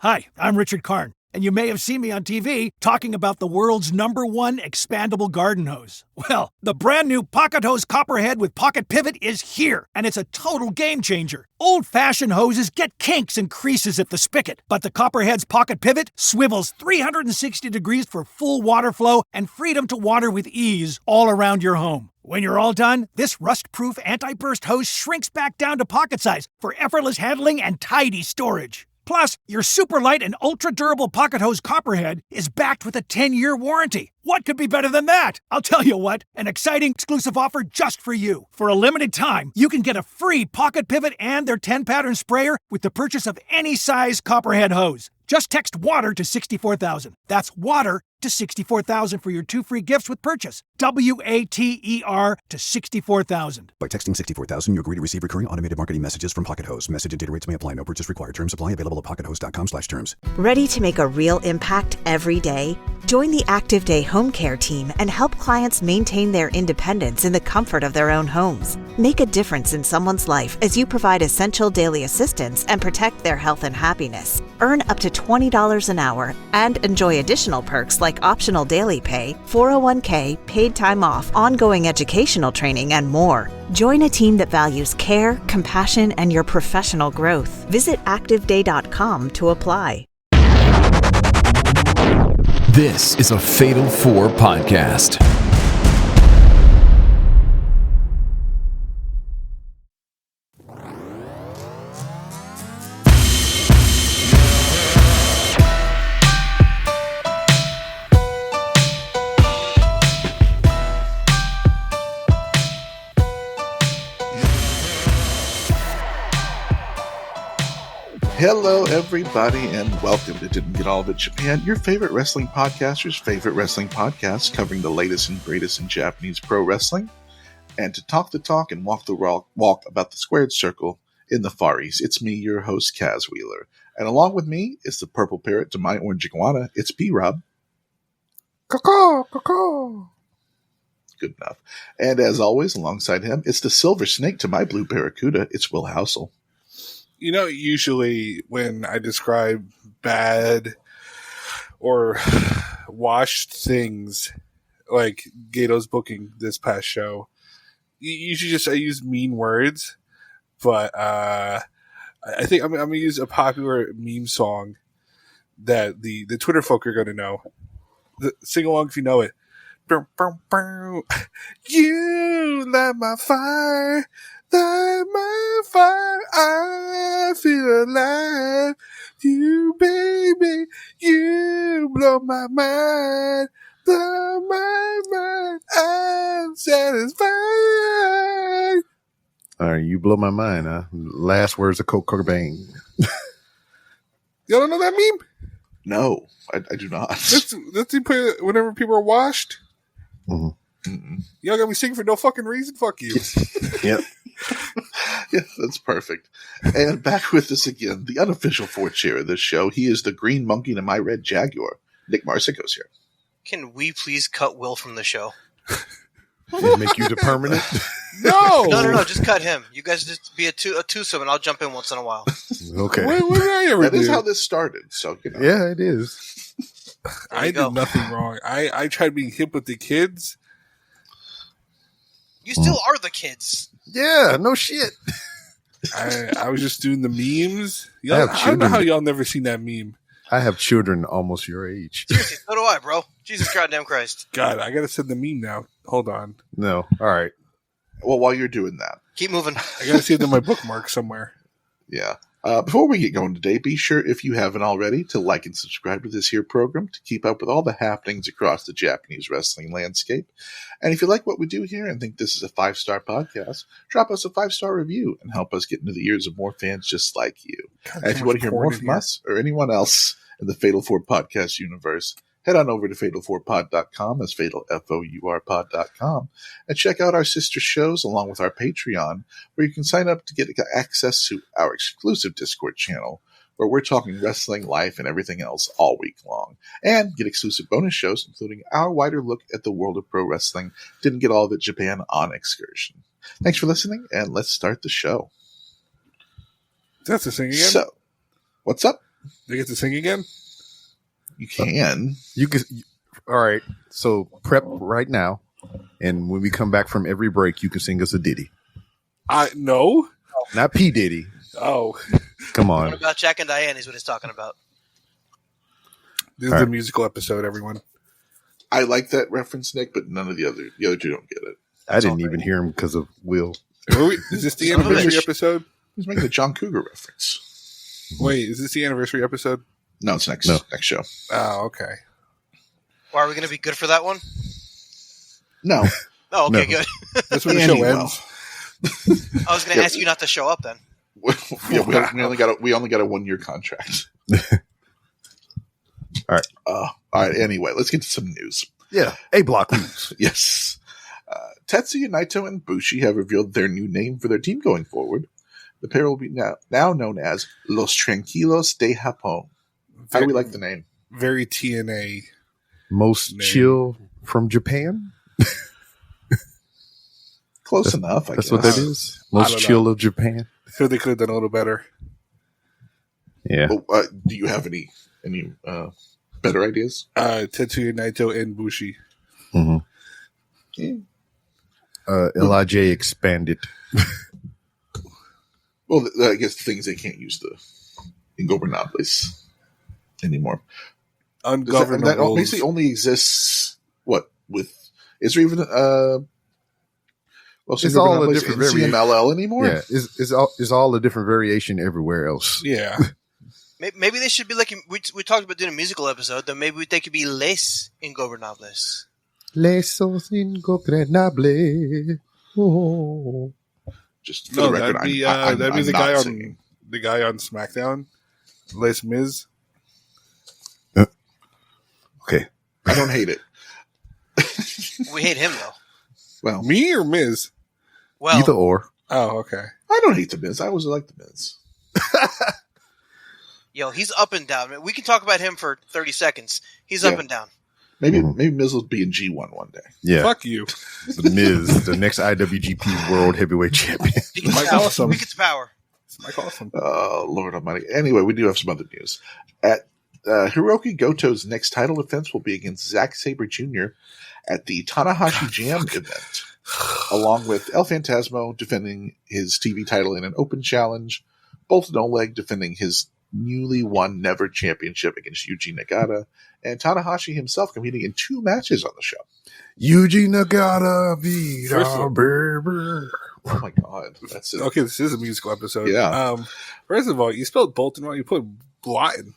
Hi, I'm Richard Karn, and you may have seen me on TV talking about the world's #1 expandable garden hose. Well, the brand new Pocket Hose Copperhead with Pocket Pivot is here, and it's a total game changer. Old-fashioned hoses get kinks and creases at the spigot, but the Copperhead's Pocket Pivot swivels 360 degrees for full water flow and freedom to water with ease all around your home. When you're all done, this rust-proof anti-burst hose shrinks back down to pocket size for effortless handling and tidy storage. Plus, your super light and ultra-durable Pocket Hose Copperhead is backed with a 10-year warranty. What could be better than that? I'll tell you what, an exciting exclusive offer just for you. For a limited time, you can get a free Pocket Pivot and their 10-pattern sprayer with the purchase of any size Copperhead hose. Just text WATER to 64,000. That's WATER to 64,000 for your 2 free gifts with purchase. WATER to 64,000. By texting 64,000, you agree to receive recurring automated marketing messages from Pocket Hose. Message and data rates may apply. No purchase required. Terms apply. Available at pockethose.com/terms. Ready to make a real impact every day? Join the Active Day Home Care team and help clients maintain their independence in the comfort of their own homes. Make a difference in someone's life as you provide essential daily assistance and protect their health and happiness. Earn up to $20 an hour and enjoy additional perks like optional daily pay, 401k, paid time off, ongoing educational training, and more. Join a team that values care, compassion, and your professional growth. Visit activeday.com to apply. This is a Fatal 4 podcast. Hello, everybody, and welcome to Didn't Get All of It Japan, your favorite wrestling podcaster's favorite wrestling podcast, covering the latest and greatest in Japanese pro wrestling. And to talk the talk and walk the walk about the squared circle in the Far East, it's me, your host, Kaz Wheeler. And along with me is the purple parrot to my orange iguana, it's B-Rob. Caw, caw. Good enough. And as always, alongside him, it's the silver snake to my blue barracuda, it's Will Housel. You know, usually when I describe bad or washed things, like Gato's booking this past show, usually I use mean words, but I think I'm going to use a popular meme song that the Twitter folk are going to know. Sing along if you know it. You light my fire. Light my fire, I feel alive. You, baby, you blow my mind. Blow my mind, I'm satisfied. All right, you blow my mind, huh? Last words of Kurt Cobain. Y'all don't know that meme? No, I do not. That's you play whenever people are washed. Mm-hmm. Y'all got me singing for no fucking reason? Fuck you. Yep. Yeah, that's perfect. And back with us again, the unofficial fourth chair of this show. He is the green monkey to my red jaguar. Nick Marsico's here. Can we please cut Will from the show? Make you the permanent? No, just cut him. You guys just be a twosome, and I'll jump in once in a while. Okay. What did I ever That do? is how this started, so you know. Yeah, it is. I did nothing wrong. I tried being hip with the kids. You still are the kids. Yeah, no shit. I was just doing the memes. I don't know how y'all never seen that meme. I have children almost your age. Seriously, so do I, bro. Jesus goddamn Christ. God, I gotta send the meme now. Hold on. No. All right. Well, while you're doing that. Keep moving. I gotta see it in my bookmark somewhere. Yeah. Before we get going today, be sure, if you haven't already, to like and subscribe to this here program to keep up with all the happenings across the Japanese wrestling landscape. And if you like what we do here and think this is a 5-star podcast, drop us a 5-star review and help us get into the ears of more fans just like you. God, and if you want to hear more from us or anyone else in the Fatal 4 podcast universe, head on over to fatal4pod.com, that's fatalfourpod.com, and check out our sister shows along with our Patreon, where you can sign up to get access to our exclusive Discord channel, where we're talking wrestling, life, and everything else all week long, and get exclusive bonus shows, including our wider look at the world of pro wrestling. Didn't Get All of It Japan on excursion. Thanks for listening, and let's start the show. That's the thing again. So, what's up? They get to sing again? You can. You can. All right. So prep right now, and when we come back from every break, you can sing us a ditty. No. Not P Diddy. Oh. Come What on. about Jack and Diane is what he's talking about. This is All the right. musical episode, everyone. I like that reference, Nick, but none of the other two don't get it. I didn't even hear him because of Will. Is this the Son of a anniversary bitch. episode? He's making a John Cougar reference. Wait, is this the anniversary episode? No, it's next show. Oh, okay. Well, are we going to be good for that one? No. Oh, okay, No. good. That's when the Andy show will. ends. I was going to ask you not to show up then. Yeah, we only got a 1-year contract. All right. All right. Anyway, let's get to some news. Yeah. A block news. Yes. Tetsuya Naito and Bushi have revealed their new name for their team going forward. The pair will be now known as Los Tranquilos de Japón. How do we like the name? Very TNA. Most Name. chill from Japan. Close enough, I That's guess. what that is. Most don't chill of Japan. I feel they could have done a little better. Yeah. Well, do you have any better ideas? Tetsuya Naito and Bushi. Mm-hmm. Yeah. LIJ expanded. Well, I guess the things they can't use the Ingobernables anymore. Ungovernable. That basically only exists, is there even Los It's all a Ingobernables different in variation. CMLL anymore? Yeah. It's all a different variation everywhere else. Yeah. Maybe they should be like, we talked about doing a musical episode, then maybe they could be Les Ingobernables. Lesos ingobernables. Oh. Just for the record, that'd be I'm the not guy on singing. SmackDown, Les Miz. Okay. I don't hate it. We hate him, though. Well, Me or Miz? Well, Either or. Oh, okay. I don't hate the Miz. I always like the Miz. yo, he's up and down. We can talk about him for 30 seconds. He's Yeah. up and down. Maybe Miz will be in G1 one day. Yeah. Fuck you. The Miz, the next IWGP World Heavyweight Champion. He gets Mike power. Awesome. He gets power. It's Mike Awesome. Oh, Lord Almighty. Anyway, we do have some other news. At Hiroki Goto's next title defense will be against Zack Sabre Jr. at the Tanahashi Jam event, along with El Phantasmo defending his TV title in an open challenge, Bolton Oleg defending his newly won Never Championship against Yuji Nagata, and Tanahashi himself competing in 2 matches on the show. Yuji Nagata beat First of all- Berber. Oh my God. That's it. Okay, this is a musical episode. Yeah. First of all, you spelled Bolton wrong. You put Blotten.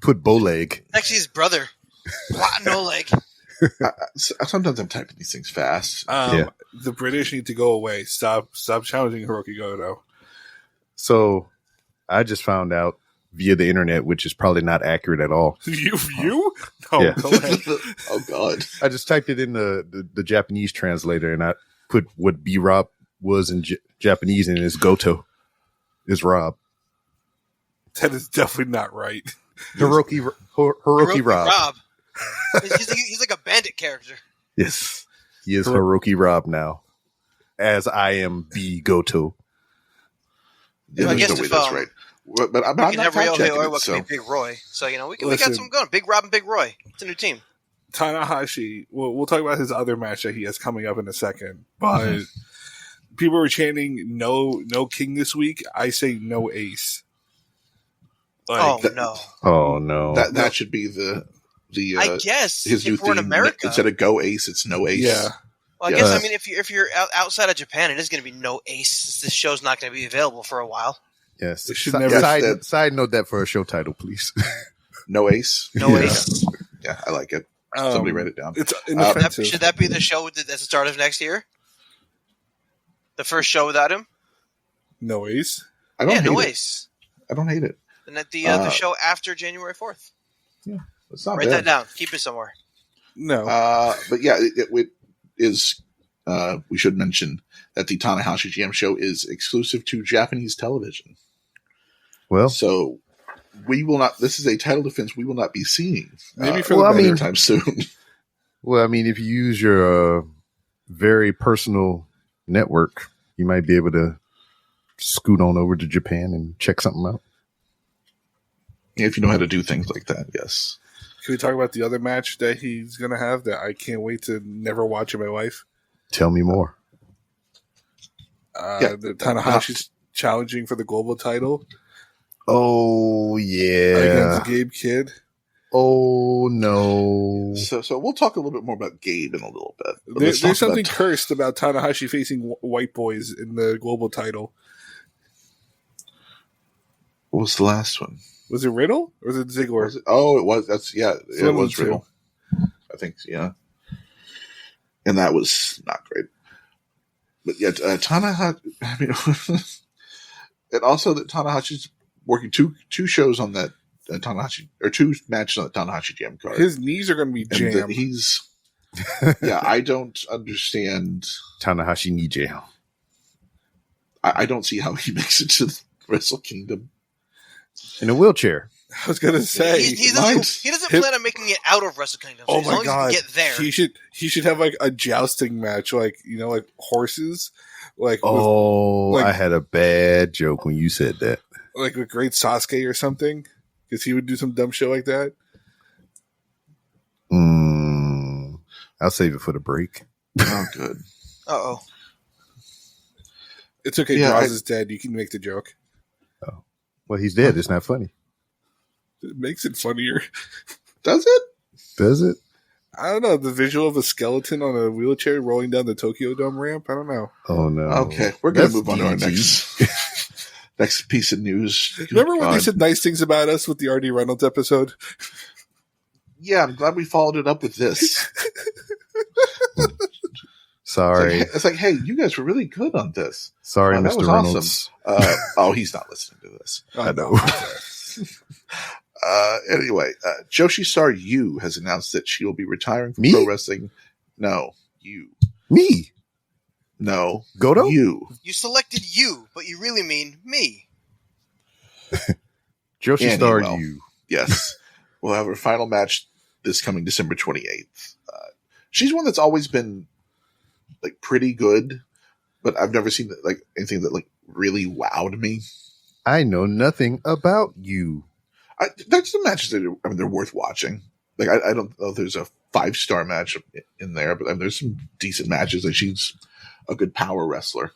Put Bowleg. Actually, his brother. Rotten Oleg. Sometimes I'm typing these things fast. Yeah. The British need to go away. Stop challenging Hiroki Goto. So I just found out via the internet, which is probably not accurate at all. You? No, Yeah. go ahead. Oh God. I just typed it in the Japanese translator and I put what B-Rob was in Japanese and it's Goto is Rob. That is definitely not right. Hiroki Rob. He's like a bandit character. Yes. He is Hiroki Rob now. As I am B Goto. Yeah, I there's guess no way if, that's right. But I'm We not can have fact Rio checking Hey it, what so. can be Big Roy. So, we got Listen. something going. Big Rob and Big Roy. It's a new team. Tanahashi, we'll talk about his other match that he has coming up in a second. But people were chanting no King this week. I say no Ace. No. Oh no. That should be the I guess his new if we're in theme. America. Instead of Go Ace, it's No Ace. Yeah. Well, I Yeah. guess, if you're outside of Japan, it is going to be no Ace. This show's not going to be available for a while. Yes. It should Si- never- side note that for a show title, please. No Ace. No Yeah. Ace. Yeah, I like it. Somebody write it down. It's inoffensive. Should that be the show at the start of next year? The first show without him? No Ace. I don't Yeah, hate no it. Ace. I don't hate it. And at the show after January 4th. It's not Write bad. that down. Keep it somewhere. No. But yeah, it is. We should mention that the Tanahashi Jam show is exclusive to Japanese television. Well, So we will not. This is a title defense we will not be seeing. Maybe for well, I mean- anytime soon. if you use your very personal network, you might be able to scoot on over to Japan and check something out. If you know how to do things like that, yes. Can we talk about the other match that he's going to have that I can't wait to never watch in my life? Tell me more. The Tanahashi's challenging for the global title. Oh, yeah. Against Gabe Kidd. Oh, no. So we'll talk a little bit more about Gabe in a little bit. There's something cursed about Tanahashi facing white boys in the global title. What was the last one? Was it Riddle or was it Ziggler? It was. It was Riddle. I think, yeah. And that was not great. But yeah, Tanahashi. I mean, and also that Tanahashi's working two shows on that Tanahashi, or 2 matches on the Tanahashi Jam card. His knees are going to be jammed. I don't understand Tanahashi knee jam. I don't see how he makes it to the Wrestle Kingdom in a wheelchair. I was gonna say he doesn't plan on making it out of Wrestle Kingdom. So oh as my long god! As he can get there. He should have like a jousting match, like like horses. Like I had a bad joke when you said that. Like with Great Sasuke or something, because he would do some dumb shit like that. I'll save it for the break. Oh, good. Uh-oh. It's okay. Yeah, Draws is dead. You can make the joke. Oh, well, he's dead. It's not funny. It makes it funnier. Does it? Does it? I don't know. The visual of a skeleton on a wheelchair rolling down the Tokyo Dome ramp. I don't know. Oh no. Okay, we're gonna move on to our next piece of news. Remember when they said nice things about us with the R.D. Reynolds episode? Yeah, I'm glad we followed it up with this. Sorry. It's like, hey, you guys were really good on this. Sorry, that Mr. was Reynolds. Awesome. He's not listening to this. I know. Anyway, Joshi Star Yu has announced that she will be retiring from Me? pro wrestling. No, you. Me? No. Goto? You. You selected you, but you really mean me. Joshi Annie, Star well, Yu. Yes. We'll have her final match this coming December 28th. She's one that's always been like pretty good, but I've never seen like anything that like really wowed me. I know nothing about you. There's some matches that they're worth watching. Like I don't know if there's a 5-star match in there, but there's some decent matches. Like she's a good power wrestler.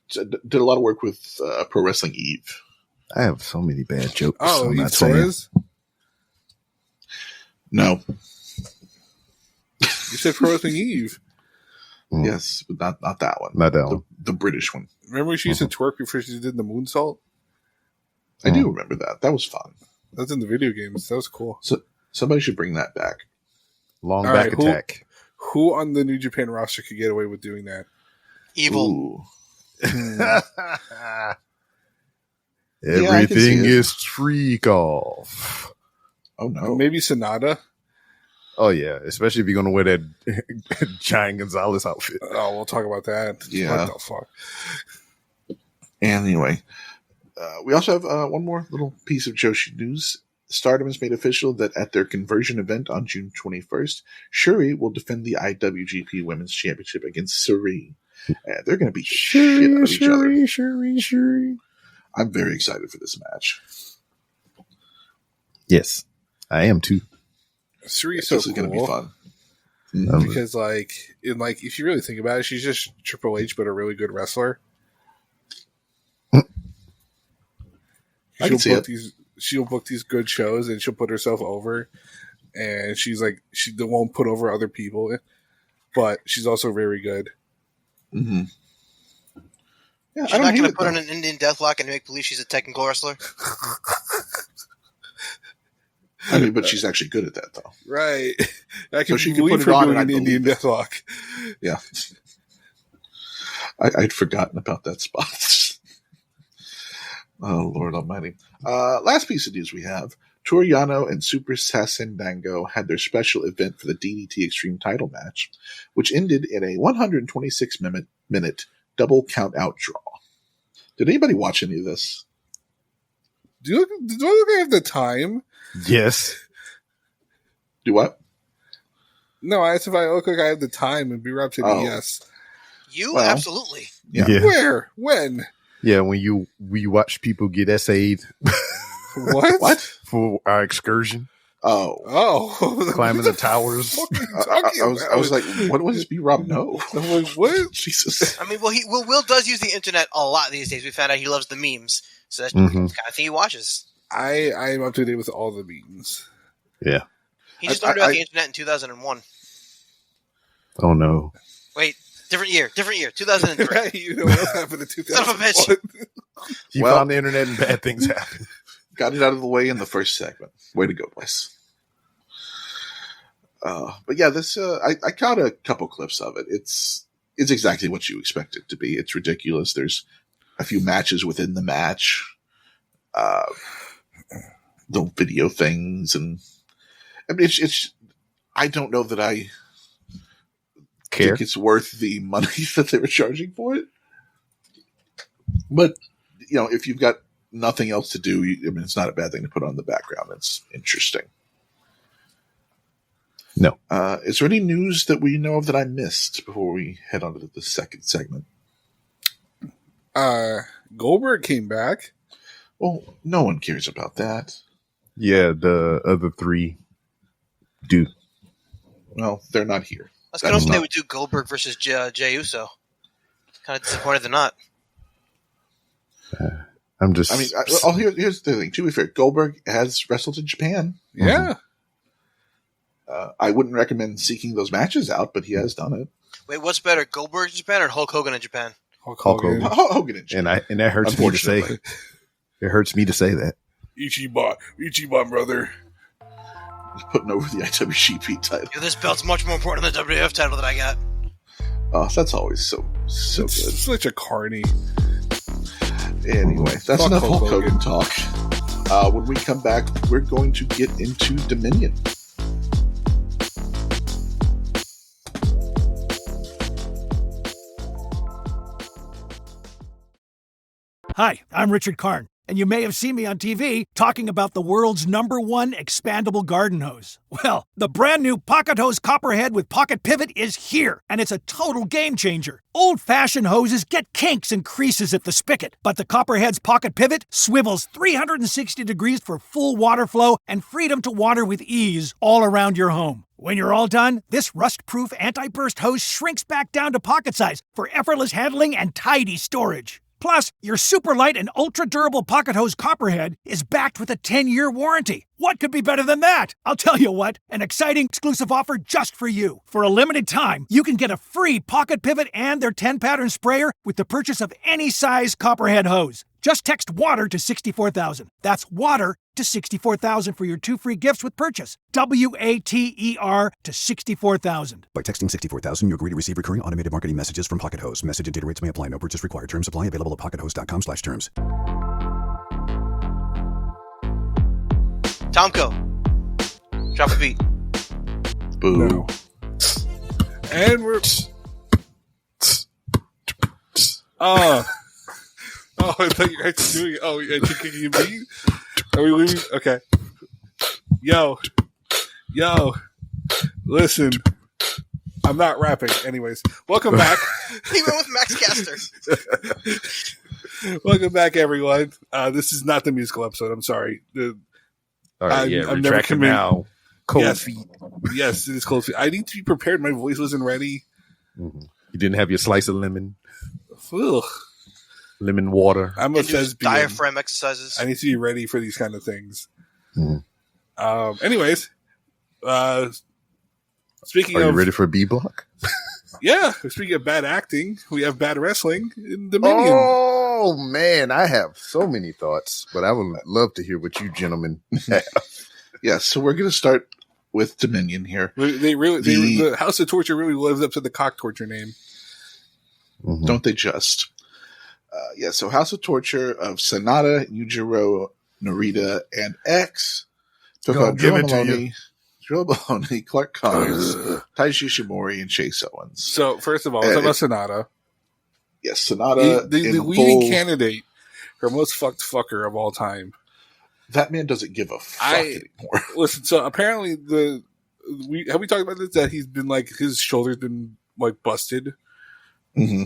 So, did a lot of work with Pro Wrestling Eve. I have so many bad jokes. Oh, I'm Eve not saying. Torres? No. You said Pro Wrestling Eve. Yes, but not that one. Not that one. The British one. Remember when she used to twerk before she did the moonsault? I do remember that. That was fun. That's in the video games. That was cool. So somebody should bring that back. Long All back right, attack. Who on the New Japan roster could get away with doing that? Evil. Everything is freak off. Oh no. Maybe Sonata. Oh yeah, especially if you're gonna wear that Giant Gonzalez outfit. Oh, we'll talk about that. Yeah. What the fuck? Anyway, we also have one more little piece of Joshi news. Stardom has made official that at their conversion event on June 21st, Shuri will defend the IWGP Women's Championship against Suri. They're going to beat the shit out of each other. Shuri. I'm very excited for this match. Yes, I am too. Suri is so This is cool. going to be fun. Because if you really think about it, she's just Triple H but a really good wrestler. I can see it. She'll book these good shows and she'll put herself over, and she won't put over other people, but she's also very good. Mm-hmm. Yeah, She's not going to put on an Indian Deathlock and make believe she's a technical wrestler. I mean, but she's actually good at that, though. Right. I can she can believe put it her on doing and an I Indian believe it. Deathlock. Yeah. I'd forgotten about that spot. Oh, Lord Almighty. Last piece of news we have. Toru Yano and Super Sassendango had their special event for the DDT Extreme title match, which ended in a 126-minute double count-out draw. Did anybody watch any of this? Do I look like I have the time? Yes. Do what? No, I asked if I look like I have the time, and B-Rob said yes. You? Well, Absolutely. Yeah. Where? When? Yeah, when you watch people get essayed. What? What? For our excursion, Oh. climbing the towers. What are you talking I was about? like, what does B-Rob know? I'm like, what? Jesus. I mean, Will does use the internet a lot these days. We found out he loves the memes, so that's the kind of thing he watches. I am up to date with all the memes. Yeah. He just learned about the internet in 2001. Oh no. Wait, different year, 2003. You know what else happened in 2001? Son of a bitch. He found the internet and bad things happened. Got it out of the way in the first segment. Way to go, boys. But yeah, this I caught a couple clips of it. It's exactly what you expect it to be. It's ridiculous. There's a few matches within the match, little video things, and I mean, it's. I don't know that I think it's worth the money that they were charging for it. But if you've got nothing else to do, I mean, it's not a bad thing to put on the background. It's interesting. No. Is there any news that we know of that I missed before we head on to the second segment? Goldberg came back. Well, no one cares about that. Yeah, the other three do. Well, they're not here. I was going to say we do Goldberg versus Jey Uso. Kind of disappointed they're not. I'm just. I mean, here's the thing. To be fair, Goldberg has wrestled in Japan. Yeah. I wouldn't recommend seeking those matches out, but he has done it. Wait, what's better, Goldberg in Japan or Hulk Hogan in Japan? Hulk Hogan. Hogan in Japan. And that hurts me to say. It hurts me to say that. Ichiban, brother. He's putting over the IWGP title. Yeah, this belt's much more important than the WWF title that I got. Oh, that's always so good. Such a carny. Anyway, that's Fuck enough Hulk Hogan. Hogan talk. When we come back, we're going to get into Dominion. Hi, I'm Richard Karn, and you may have seen me on TV talking about the world's #1 expandable garden hose. Well, the brand new Pocket Hose Copperhead with Pocket Pivot is here, and it's a total game changer. Old-fashioned hoses get kinks and creases at the spigot, but the Copperhead's Pocket Pivot swivels 360 degrees for full water flow and freedom to water with ease all around your home. When you're all done, this rust-proof anti-burst hose shrinks back down to pocket size for effortless handling and tidy storage. Plus, your super light and ultra-durable Pocket Hose Copperhead is backed with a 10-year warranty. What could be better than that? I'll tell you what, an exciting exclusive offer just for you. For a limited time, you can get a free Pocket Pivot and their 10-pattern sprayer with the purchase of any size Copperhead hose. Just text WATER to 64,000. That's WATER to 64,000 for your 2 free gifts with purchase. WATER to 64,000. By texting 64,000, you agree to receive recurring automated marketing messages from Pocket Hose. Message and data rates may apply. No purchase required. Terms apply. Available at pockethose.com/terms. Tomko. Drop a beat. Boo. No. And we're... Oh, I thought you were actually doing it. Oh, you're kicking your beat? Are we leaving? Okay. Yo. Listen. I'm not rapping. Anyways, welcome back. He went with Max Caster. Welcome back, everyone. This is not the musical episode. I'm sorry. All right, I'm never retracting now. Cold yes. feet. Yes, it is cold feet. I need to be prepared. My voice wasn't ready. Mm-hmm. You didn't have your slice of lemon. Ugh. Lemon water. I'm a thespian. Diaphragm exercises. I need to be ready for these kind of things. Mm. Anyways, speaking Are of, you ready for B block? yeah, speaking of bad acting, we have bad wrestling in Dominion. Oh man, I have so many thoughts, but I would love to hear what you gentlemen have. Yeah, so we're going to start with Dominion here. The House of Torture really lives up to the cock torture name. Mm-hmm. Don't they just? So House of Torture of Sonata, Yujiro, Narita, and X took on Joe Maloney, Clark Connors, Taiji Shimori, and Chase Owens. So, first of all, let's talk about Sonata. Yes, Sonata. The leading candidate, her most fucked fucker of all time. That man doesn't give a fuck anymore. Listen, so apparently have we talked about this? That he's been his shoulder's been busted. Mm-hmm.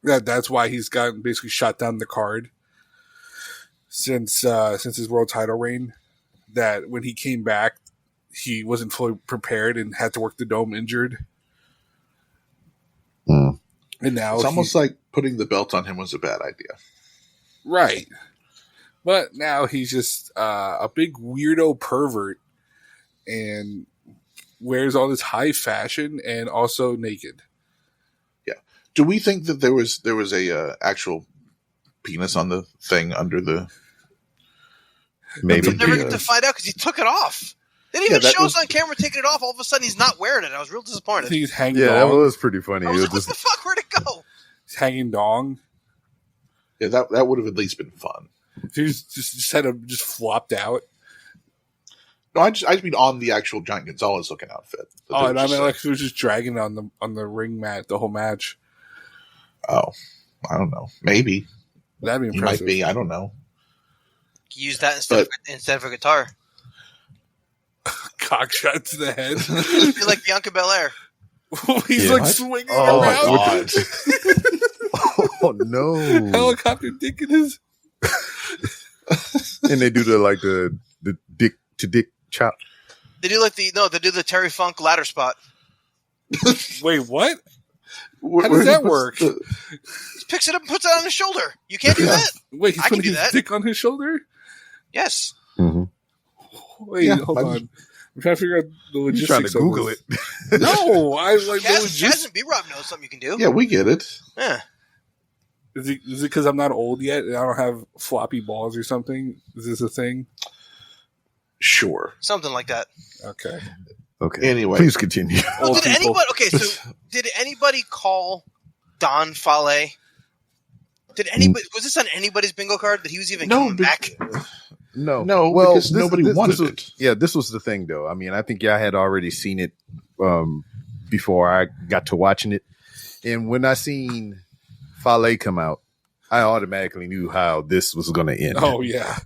That's why he's gotten basically shot down the card. since his world title reign, that when he came back, he wasn't fully prepared and had to work the dome injured. Mm. And now it's almost like putting the belt on him was a bad idea. Right. But now he's just a big weirdo pervert and wears all this high fashion and also naked. Yeah. Do we think that there was a actual penis on the thing under the? Maybe. We never get to find out because he took it off. They didn't even show us on camera taking it off. All of a sudden, he's not wearing it. I was real disappointed. He's hanging. Yeah, dong. that was pretty funny. I was like, what the fuck? Where'd it go? He's hanging dong. Yeah, that would have at least been fun. He's just had him just flopped out. No, I just mean on the actual Giant Gonzalez looking outfit. Oh, and I mean, like he was just dragging on the ring mat the whole match. Oh, I don't know. Maybe That'd be he impressive. might be. I don't know. Use that instead of a guitar. Cock shot to the head. You're like Bianca Belair. He's like swinging Oh, my around. God. Oh no! Helicopter dick in his. And they do the dick to dick chop. They do the Terry Funk ladder spot. Wait, what? How does that work? He picks it up and puts it on his shoulder. You can't do that. Wait, he's I can putting do his that. dick on his shoulder? Yes. Mm-hmm. Wait, Yeah, hold on. I'm trying to figure out the You're logistics. trying to Google of it. this. No, I like the Chaz logistics. and B-Rob knows something you can do. Yeah, we get it. Yeah. Is it because I'm not old yet and I don't have floppy balls or something? Is this a thing? Sure. Something like that. Okay. Okay. Anyway. Please continue. Well, Old people. Did anybody call Don Fale? Was this on anybody's bingo card that he was even coming back? No, because nobody wanted it. Yeah, this was the thing, though. I mean, I think I had already seen it before I got to watching it, and when I seen Fale come out, I automatically knew how this was going to end. Oh yeah.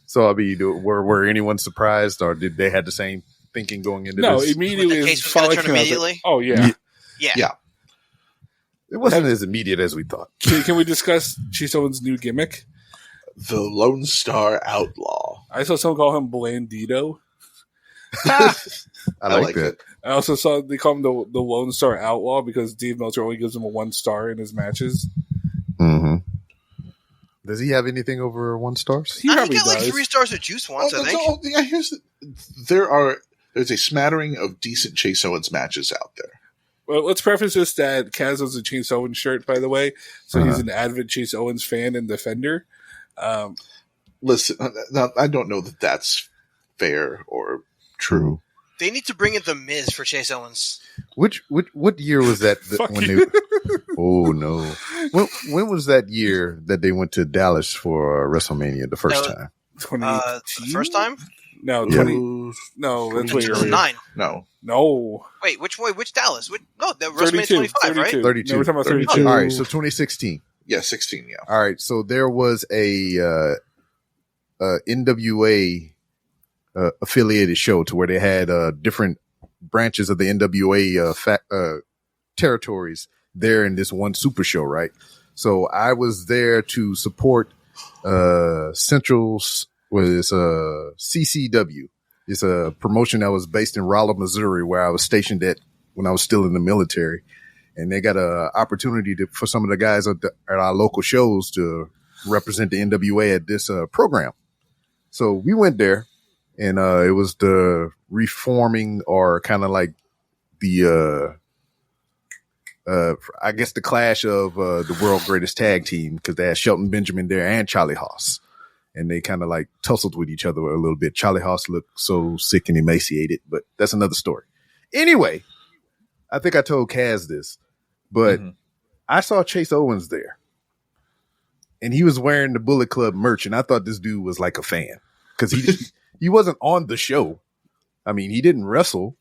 So I mean, were anyone surprised, or did they had the same thinking going into No, this? immediately. The case was gonna Fale turn came out, immediately? Oh yeah. Yeah. It wasn't as immediate as we thought. Can we discuss Chase Owens' new gimmick? The Lone Star Outlaw. I saw someone call him Blandito. I like that. I also saw they call him the Lone Star Outlaw because Dave Meltzer only gives him a 1 star in his matches. Mm-hmm. Does he have anything over 1 stars? He I probably got like does. 3 stars with Juice once, I think. There's a smattering of decent Chase Owens matches out there. Well, let's preface this that Kaz owns a Chase Owens shirt, by the way. So he's an avid Chase Owens fan and defender. Listen, now, I don't know that that's fair or true. They need to bring in the Miz for Chase Owens. What year was that? Fuck when you. Oh no! When was that year that they went to Dallas for WrestleMania the first time? 2018? The first time? No, Yeah. 20. No, that's way earlier. 2009. No. Wait, which Dallas? The WrestleMania 25, right? 32. No, we're talking about 32. All right, so 2016. Yeah, 16, yeah. All right, so there was a NWA affiliated show to where they had different branches of the NWA territories there in this one super show, right? So I was there to support Central's CCW. It's a promotion that was based in Rolla, Missouri, where I was stationed at when I was still in the military. And they got an opportunity for some of the guys at our local shows to represent the NWA at this program. So we went there, and it was the reforming, or kind of like the I guess the clash of the world greatest tag team, because they had Shelton Benjamin there and Charlie Haas. And they kind of like tussled with each other a little bit. Charlie Haas looked so sick and emaciated, but that's another story. Anyway, I think I told Kaz this, but I saw Chase Owens there, and he was wearing the Bullet Club merch, and I thought this dude was like a fan because he wasn't on the show. I mean, he didn't wrestle,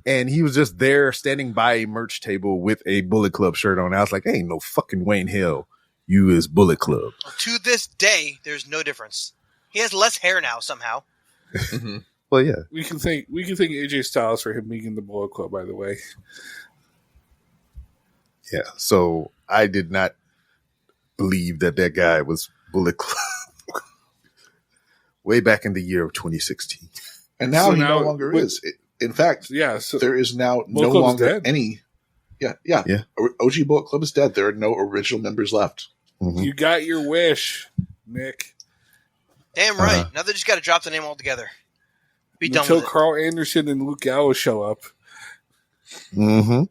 and he was just there standing by a merch table with a Bullet Club shirt on. I was like, hey, ain't no fucking way in hell you is Bullet Club. To this day, there's no difference. He has less hair now somehow. Well, yeah. We can thank AJ Styles for him being in the Bullet Club, by the way. Yeah. So I did not believe that guy was Bullet Club. way back in the year of 2016. And now So he now- no longer but- is. In fact, Yeah, so there is now no Club's longer dead. any. Yeah. OG Bullet Club is dead. There are no original members left. Mhm. you got your wish, Nick. Damn right. Now they just got to drop the name altogether. Be done Until with it. Carl Anderson and Luke Gallows show up. Mm-hmm.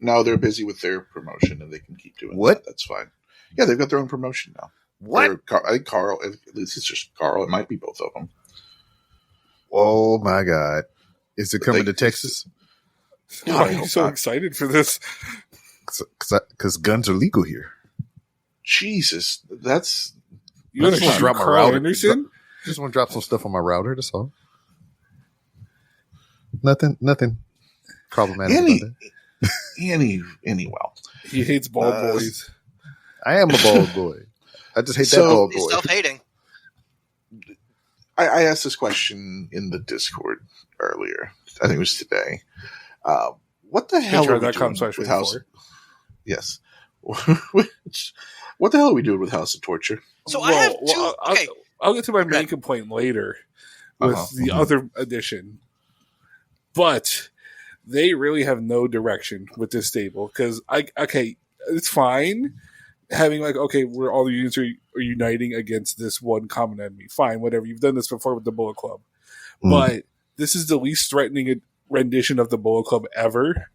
No, they're busy with their promotion, and they can keep doing What? that. That's fine. Yeah, they've got their own promotion now. What? I think Carl, at least it's just Carl. It might be both of them. Oh my God! Is it coming to Texas? God, Why I are you hope so not. excited for this? Because guns are legal here. Jesus, that's You want to Just shoot drop my Carl router. Anderson? Just want to drop some stuff on my router. That's all. Nothing problematic about that. well. He hates bald boys. I am a bald boy. I just hate So- that bald He's boy. self-hating. I asked this question in the Discord earlier. I think it was today. What the hell are we doing Patreon.com/54. with House? Yes. What the hell are we doing with House of Torture? So I have two. Okay, I'll get to my main ahead. complaint later with the other edition. But they really have no direction with this stable because it's fine having we're all the units are uniting against this one common enemy. Fine, whatever. You've done this before with the Bullet Club, but this is the least threatening rendition of the Bullet Club ever,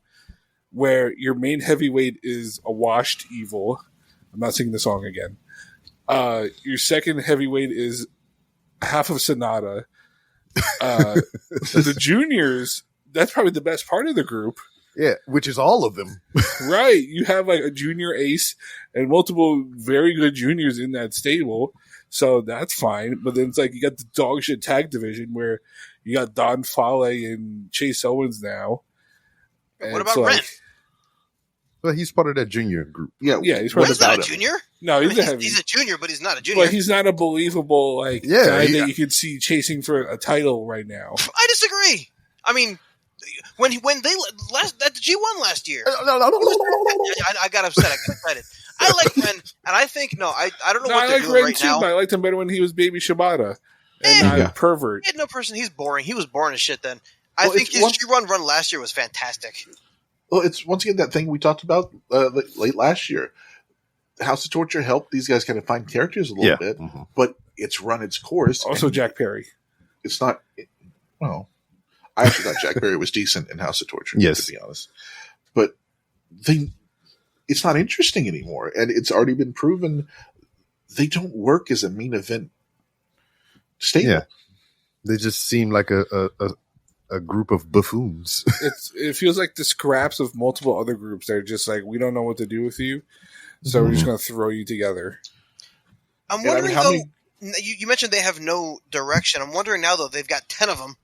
where your main heavyweight is a washed evil. I'm not singing the song again. Your second heavyweight is half of Sonata. The juniors, that's probably the best part of the group. Yeah, which is all of them. Right. You have a junior ace and multiple very good juniors in that stable. So that's fine. But then it's you got the dog shit tag division where you got Don Fale and Chase Owens now. And What about it's Ren? Well, he's part of that junior group. Yeah, Yeah, he's Ren's probably not a junior. No, he's a heavy. He's a junior, but he's not a junior. But he's not a believable guy that you could see chasing for a title right now. I disagree. I mean, when they last at the G1 last year, I got upset. I got excited. I like Ren, and I think I don't know No, what I they're like doing Ren right too, now. but I liked him better when he was Baby Shibata and not Yeah. Pervert. He had no person. He's boring. He was boring as shit then. I Well, think it's his one- G1 run last year was fantastic. Well, it's once again that thing we talked about late last year. House of Torture helped these guys kind of find characters a little bit, but it's run its course. Also, and Jack Perry. it's not. Well, I actually thought Jack Perry was decent in House of Torture. Yes. To be honest, but it's not interesting anymore, and it's already been proven they don't work as a main event stable. Yeah. They just seem like a group of buffoons. It feels like the scraps of multiple other groups. They're just we don't know what to do with you, so we're just going to throw you together. I'm And I mean, wondering you mentioned they have no direction. I'm wondering now though they've got 10 of them.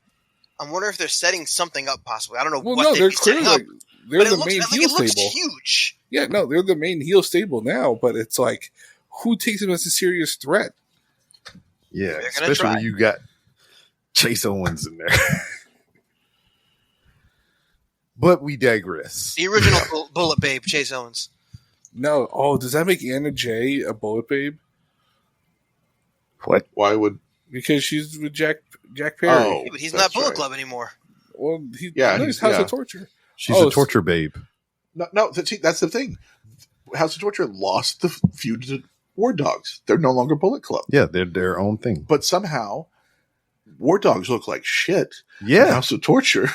I'm wondering if they're setting something up possibly. I don't know Well, what no, they'd they're be setting clearly up. they're But the it main looks, heel it looks stable. huge. Yeah, no, they're the main heel stable now. But it's who takes them as a serious threat? Yeah, They're gonna especially try. when you got Chase Owens in there. But we digress. The original Bullet Babe, Chase Owens. No. Oh, does that make Anna Jay a bullet babe? What? Why would? Because she's with Jack Perry. Oh, But he's that's not Bullet right. Club anymore. Well, Yeah, he's he's- House yeah. of Torture. She's Oh, a torture babe. No, that's the thing. House of Torture lost the feud to War Dogs. They're no longer Bullet Club, Yeah, they're their own thing. but somehow War Dogs look like shit. Yeah. And House of Torture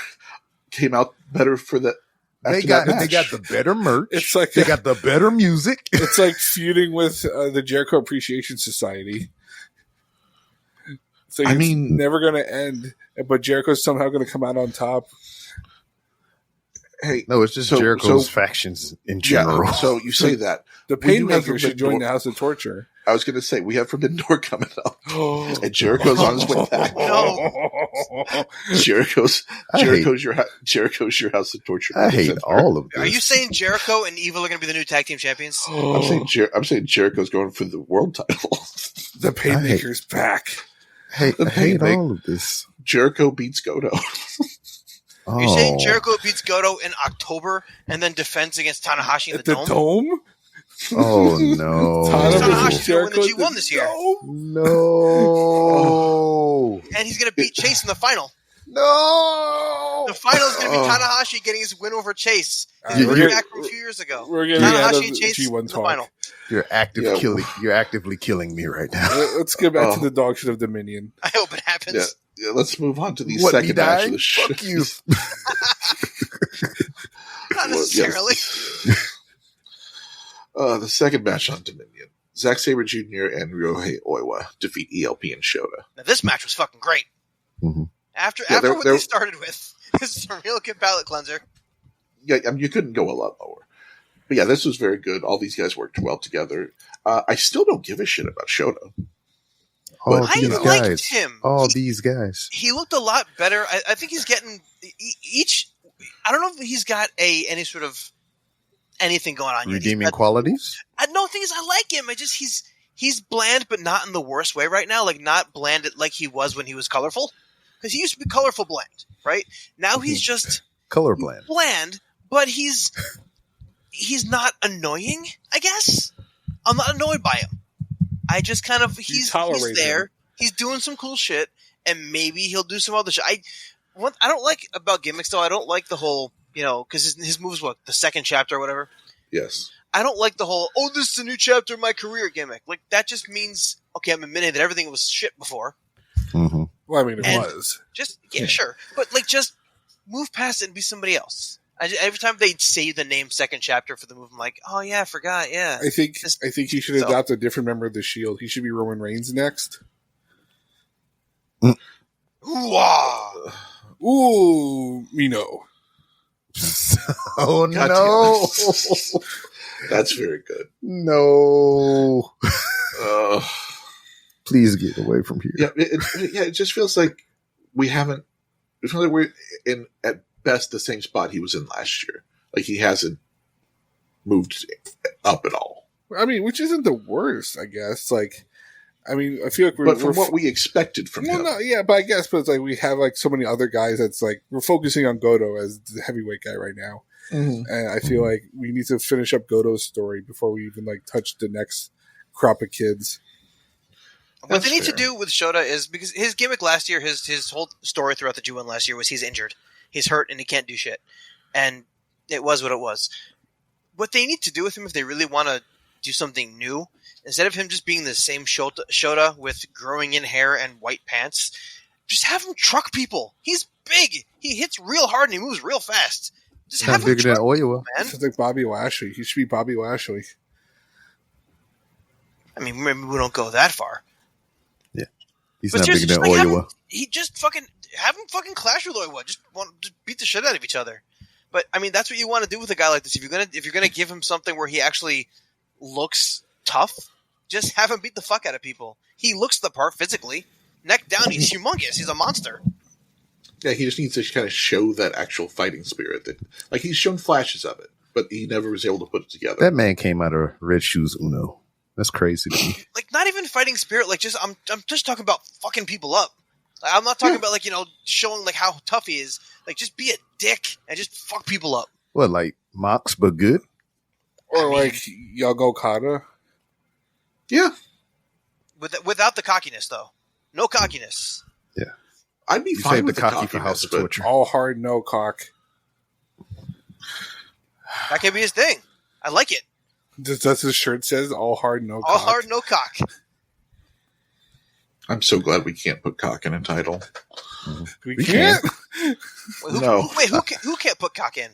came out better for the. They after got that they match. got the better merch. It's like they got the better music. It's like feuding with the Jericho Appreciation Society. So I it's mean- never going to end, but Jericho's somehow going to come out on top. Hey, No, it's just so- Jericho's so- factions in general. yeah. So you say that. The We do have Painmaker should join the House of Torture. I was going to say we have Forbidden Door coming up, and Jericho's on his way back. No. Jericho's I hate- Jericho's your House of Torture. I hate all of this. Are you saying Jericho and Evil are going to be the new tag team champions? I'm saying Jericho's going for the world title. The Painmaker's back. I hate Painmaker. all of this. Jericho beats Goto. Oh. You're saying Jericho beats Goto in October and then defends against Tanahashi in At the the Dome? Dome? Oh no! Tanahashi's going to win the G1 this year. No! And he's going to beat Chase in the final. No! The final is going to be Tanahashi getting his win over Chase. You're back from a few years ago. We're getting out of Tanahashi and the Chase G1 in the talk. final. You're actively killing me right now. Let's get back to the dog shit of Dominion. I hope it happens. Yeah, let's move on to the What, second me match dying? of the show. Fuck you. Not necessarily. The second match on Dominion. Zack Sabre Jr. and Ryohei Oiwa defeat ELP and Shota. Now, this match was fucking great. Mm-hmm. After what they started with, this is a real good palate cleanser. Yeah, I mean, you couldn't go a lot lower. But yeah, this was very good. All these guys worked well together. I still don't give a shit about Shota. All I these liked guys. him. All these guys. He looked a lot better. I think he's getting each. I don't know if he's got any sort of anything going on. Redeeming qualities? No, thing is, I like him. He's bland, but not in the worst way right now. Like not bland like he was when he was colorful, because he used to be colorful bland, right? Now he's just Colorblind. bland, but he's not annoying. I guess I'm not annoyed by him. I just kind of he's there. Him. He's doing some cool shit, and maybe he'll do some other shit. I don't like about gimmicks though. I don't like the whole because his moves the second chapter or whatever. Yes. I don't like the whole this is a new chapter of my career gimmick. Like that just means I'm admitting that everything was shit before. Mm-hmm. Well, I mean, it was just sure, but just move past it and be somebody else. Every time they say the name second chapter for the move, I'm like, oh yeah, I forgot. Yeah, I think he should adopt a different member of the Shield. He should be Roman Reigns next. Ooh-ah. Ooh, Mino. Oh God no! That's very good. No! Uh, Please get away from here. Yeah, it just feels like we haven't. It feels like we're in at best the same spot he was in last year. Like he hasn't moved up at all. I mean, which isn't the worst, I guess. Like, I mean, I feel like but from what we expected from him. No, yeah, but I guess, but it's like we have like so many other guys that's like we're focusing on Goto as the heavyweight guy right now, and I feel like we need to finish up Goto's story before we even like touch the next crop of kids. What they need to do with Shota is because his gimmick last year, his whole story throughout the G1 last year was he's injured, he's hurt, and he can't do shit, and it was what it was. What they need to do with him if they really want to do something new, instead of him just being the same Shota with growing in hair and white pants, just have him truck people. He's big. He hits real hard and he moves real fast. Just have him bigger than Oiwa. Man. It's like Bobby Lashley. He should be Bobby Lashley. I mean, maybe we don't go that far. Yeah, he's not bigger than Oiwa. He just fucking have him fucking clash with Oiwa. Just beat the shit out of each other. But I mean, that's what you want to do with a guy like this. If you're gonna give him something where he actually looks tough, just have him beat the fuck out of people. He looks the part physically. Neck down, he's humongous. He's a monster. Yeah, he just needs to kind of show that actual fighting spirit. That, like, he's shown flashes of it, but he never was able to put it together. That man came out of Red Shoes Uno. That's crazy to me. Like, not even fighting spirit. Like, I'm just talking about fucking people up. Like, I'm not talking about showing like how tough he is. Like, just be a dick and just fuck people up. What, like Mox but good? Or like Young Okada? Yeah. Without the cockiness, though. No cockiness. Yeah. I'd be You fine saved with the the cocky for House of but Torture. All hard, no cock. That can be his thing. I like it. That's his shirt says, all hard, no cock. All hard, no cock. I'm so glad we can't put cock in a title. We can't? Who can't put cock in?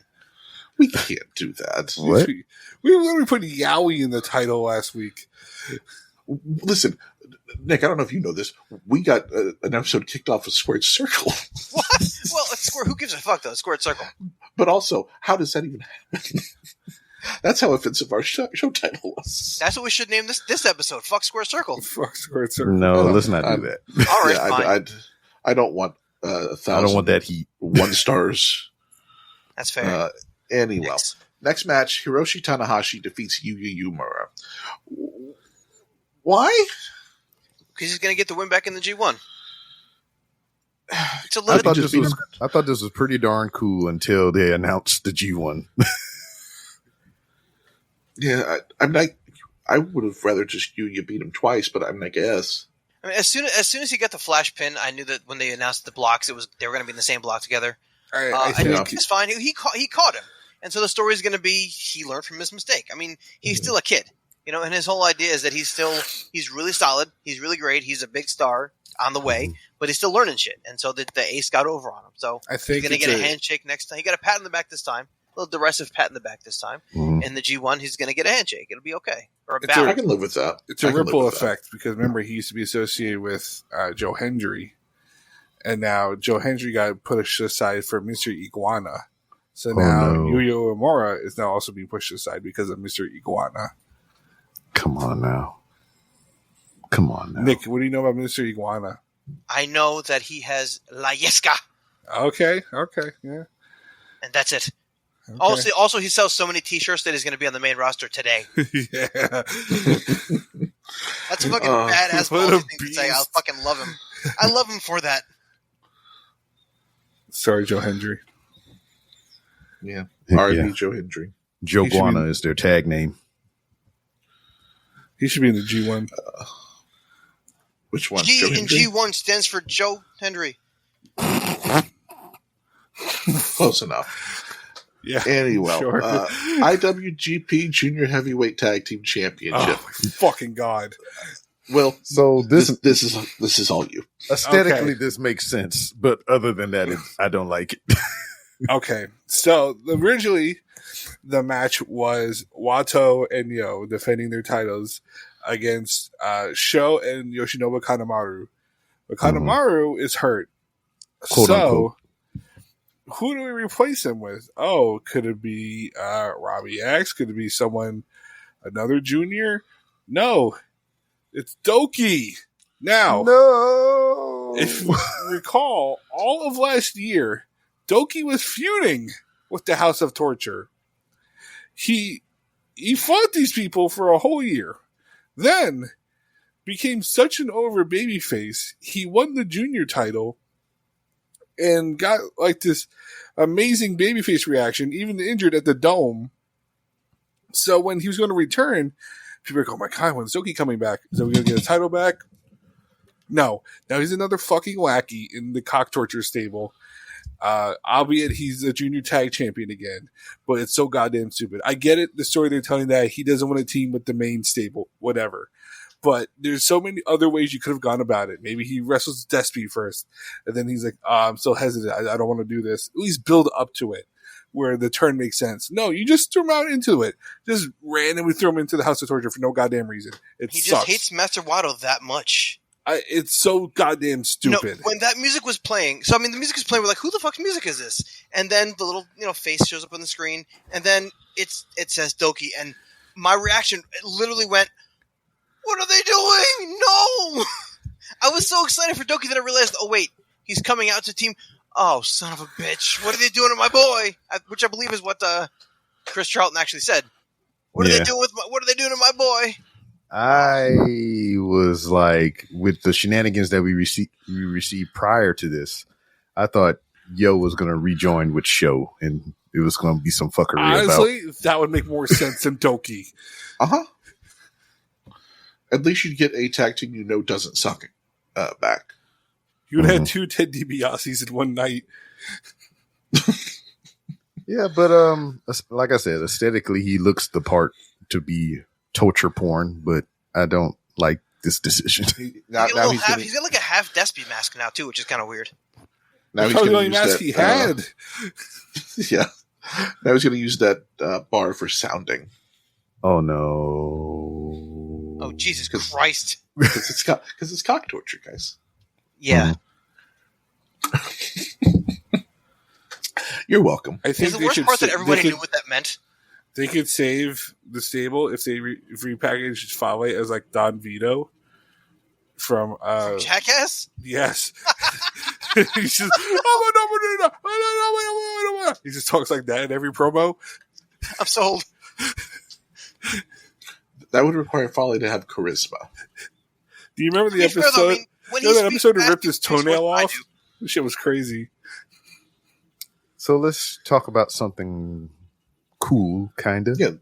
We can't do that. What? We literally put Yowie in the title last week. Listen, Nick, I don't know if you know this. We got an episode kicked off with Squared Circle. What? Well, it's square. Who gives a fuck, though? Squared Circle. But also, how does that even happen? That's how offensive our show title was. That's what we should name this episode. Fuck Square Circle. Fuck Square Circle. No, let's not do that. All right, fine. I don't want 1,000. I don't want that heat. 1 stars. That's fair. Anyway, next match, Hiroshi Tanahashi defeats Yuya Uemura. Why? Because he's going to get the win back in the G1. It's a I little thought this was pretty darn cool until they announced the G1. Yeah, I'm not. I would have rather just you beat him twice, but I guess. I mean, as soon as he got the flash pin, I knew that when they announced the blocks, they were going to be in the same block together. I think it's fine. He caught him, and so the story is going to be he learned from his mistake. I mean, he's still a kid, and his whole idea is that he's really solid, he's really great, he's a big star on the way, but he's still learning shit, and so the ace got over on him. So I think he's going to get a handshake next time. He got a pat in the back this time. A little derisive pat in the back this time. In the G1, he's going to get a handshake. It'll be okay. Or a bow. I can live with that. It's a ripple effect because remember, he used to be associated with Joe Hendry. And now Joe Hendry got pushed aside for Mr. Iguana. So now Yuya Uemura is now also being pushed aside because of Mr. Iguana. Come on now. Nick, what do you know about Mr. Iguana? I know that he has La Yesca. Okay, yeah. And that's it. Okay. Also, he sells so many T-shirts that he's going to be on the main roster today. Yeah. That's a fucking badass ballsy thing to say. I fucking love him. I love him for that. Sorry, Joe Hendry. Yeah. R.I.P. Joe Hendry. Joe Guana is their tag name. He should be in the G1. Which one? G in G1 stands for Joe Hendry. Close enough. Yeah. Anyway, sure. IWGP Junior Heavyweight Tag Team Championship. Oh my fucking God. Well, so this is all you. Aesthetically, this makes sense, but other than that, I don't like it. Okay, so originally the match was Wato and Yo defending their titles against Sho and Yoshinobu Kanemaru. But Kanemaru is hurt. Quote, unquote. Who do we replace him with? Oh, could it be Robbie X? Could it be another junior? No, it's Doki. Now, no. If you recall, all of last year, Doki was feuding with the House of Torture. He fought these people for a whole year. Then became such an over babyface, he won the junior title and got like this amazing babyface reaction, even injured at the Dome. So when he was going to return, people were like, oh my God, when's Doki coming back? Is we going to get a title back? No. Now he's another fucking lackey in the cock torture stable. Albeit he's a junior tag champion again, but it's so goddamn stupid. I get it, the story they're telling that he doesn't want to team with the main stable, whatever. But there's so many other ways you could have gone about it. Maybe he wrestles Despy first, and then he's like, I'm so hesitant. I don't want to do this. At least build up to it where the turn makes sense. No, you just threw him out into it. Just randomly throw him into the House of Torture for no goddamn reason. He sucks. Just hates Master Wato that much. It's so goddamn stupid. When that music was playing, the music is playing, we're like, who the fuck's music is this? And then the little, face shows up on the screen, and then it says Doki, and my reaction literally went, what are they doing? No! I was so excited for Doki that I realized, oh wait, he's coming out to team. Oh, son of a bitch. What are they doing to my boy? Which I believe is what Chris Charlton actually said. What are they doing to my boy? I was like, with the shenanigans that we received prior to this, I thought Yo was going to rejoin with Sho, and it was going to be some fuckery. Honestly, that would make more sense than Doki. Uh-huh. At least you'd get a tag team doesn't suck back. You would have had 2 Ted DiBiase's in one night. Yeah, but like I said, aesthetically, he looks the part to be torture porn, but I don't like this decision. He's got like a half Despy mask now too, which is kind of weird. Now he's the only mask he had. Yeah. Now he's going to use that bar for sounding. Oh no! Oh Jesus Christ! Because it's cock torture, guys. Yeah. You're welcome. I think the worst part that everybody knew what that meant. They could save the stable if they repackaged Fale as like Don Vito from Jackass. Yes. He just talks like that in every promo. I'm sold. That would require Fale to have charisma. Do you remember the episode? That episode that ripped his toenail off? This shit was crazy. So let's talk about something cool, kind of. Yeah.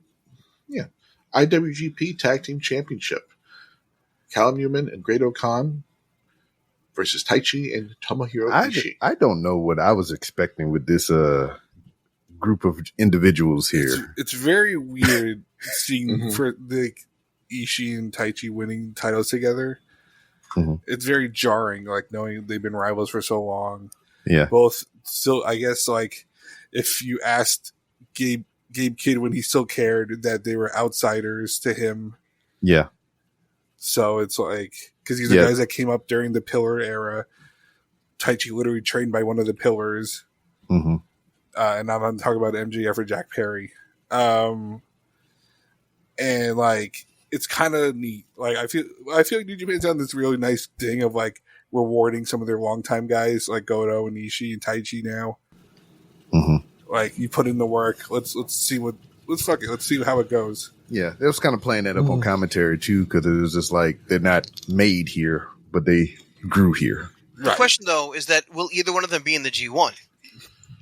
IWGP Tag Team Championship. Callum Newman and Great-O-Khan versus Taichi and Tomohiro Ishii. I don't know what I was expecting with this group of individuals here. It's very weird seeing for the Ishii and Taichi winning titles together. Mm-hmm. It's very jarring, like knowing they've been rivals for so long. Yeah. Both still, I guess, like if you asked Gabe Kidd when he still cared that they were outsiders to him. Yeah. So it's like, because these are guys that came up during the Pillar era. Taichi literally trained by one of the Pillars. Mm-hmm. And I'm not talking about MJF or Jack Perry. And like, it's kind of neat. Like, I feel like New Japan's done this really nice thing of like rewarding some of their longtime guys like Goto and Ishii and Taichi now. Mm-hmm. Like, you put in the work. Let's see how it goes. Yeah, they was kind of playing that up on commentary too, because it was just like they're not made here, but they grew here. The question though is that will either one of them be in the G1?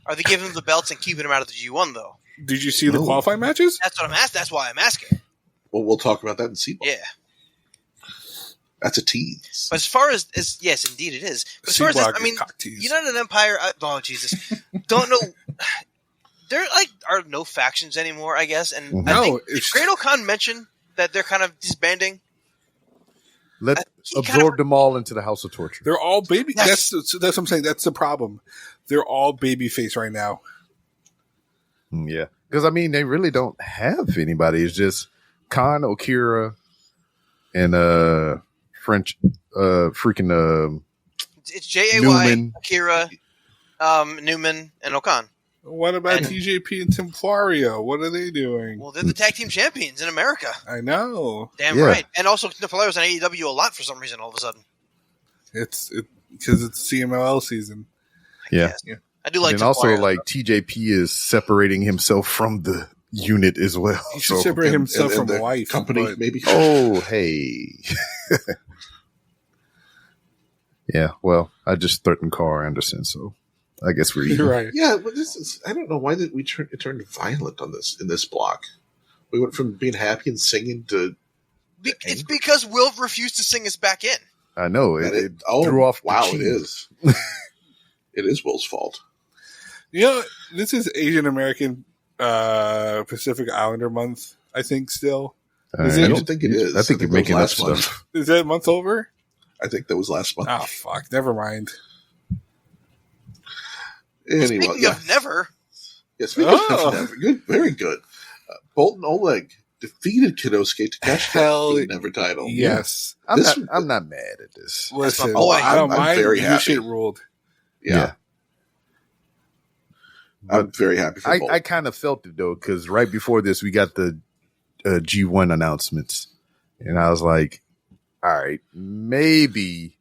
Are they giving them the belts and keeping them out of the G1 though? Did you see the qualifying matches? That's what I'm asking. That's why I'm asking. Well, we'll talk about that in C-Block. Yeah. That's a tease. But as far as yes, indeed it is. But as far as this, I mean, United Empire. Oh Jesus! Don't know. There are no factions anymore, I guess. And I think did Great-O-Khan mention that they're kind of disbanding? Let's absorb them all into the House of Torture. They're all baby. Yes. That's what I'm saying. That's the problem. They're all babyface right now. Yeah, because I mean, they really don't have anybody. It's just Khan, Okira, and French, freaking It's Jay, Newman. Akira, Newman, and Okan. What about TJP and Templario? What are they doing? Well, they're the tag team champions in America. I know. Damn right. And also, Templario's on AEW a lot for some reason all of a sudden. It's because it's CMLL season. Yeah. I do like and Templario. also, like, TJP is separating himself from the unit as well. He should separate himself from life. Company, maybe. Oh, hey. Yeah, well, I just threatened Carl Anderson, so I guess we're even. You're right. Yeah, but this is, I don't know why did it turned violent on this in this block. We went from being happy and singing to it's because Will refused to sing us back in. I know. It threw off. Wow, the it is. It is Will's fault. You know, this is Asian American Pacific Islander month, I think, still. I don't think it is. I think you're making up month. stuff. Is that month over? I think that was last month. Oh, fuck. Never mind. Anyway, Speaking of never. Yes, speaking of never. Good, very good. Bolton Oleg defeated Kinosuke Takeshita for the never title. Yes. I'm not mad at this. Listen, I don't mind. very happy. Shit ruled. Yeah. I'm very happy for Bolton. I kind of felt it, though, because right before this, we got the G1 announcements. And I was like, all right, maybe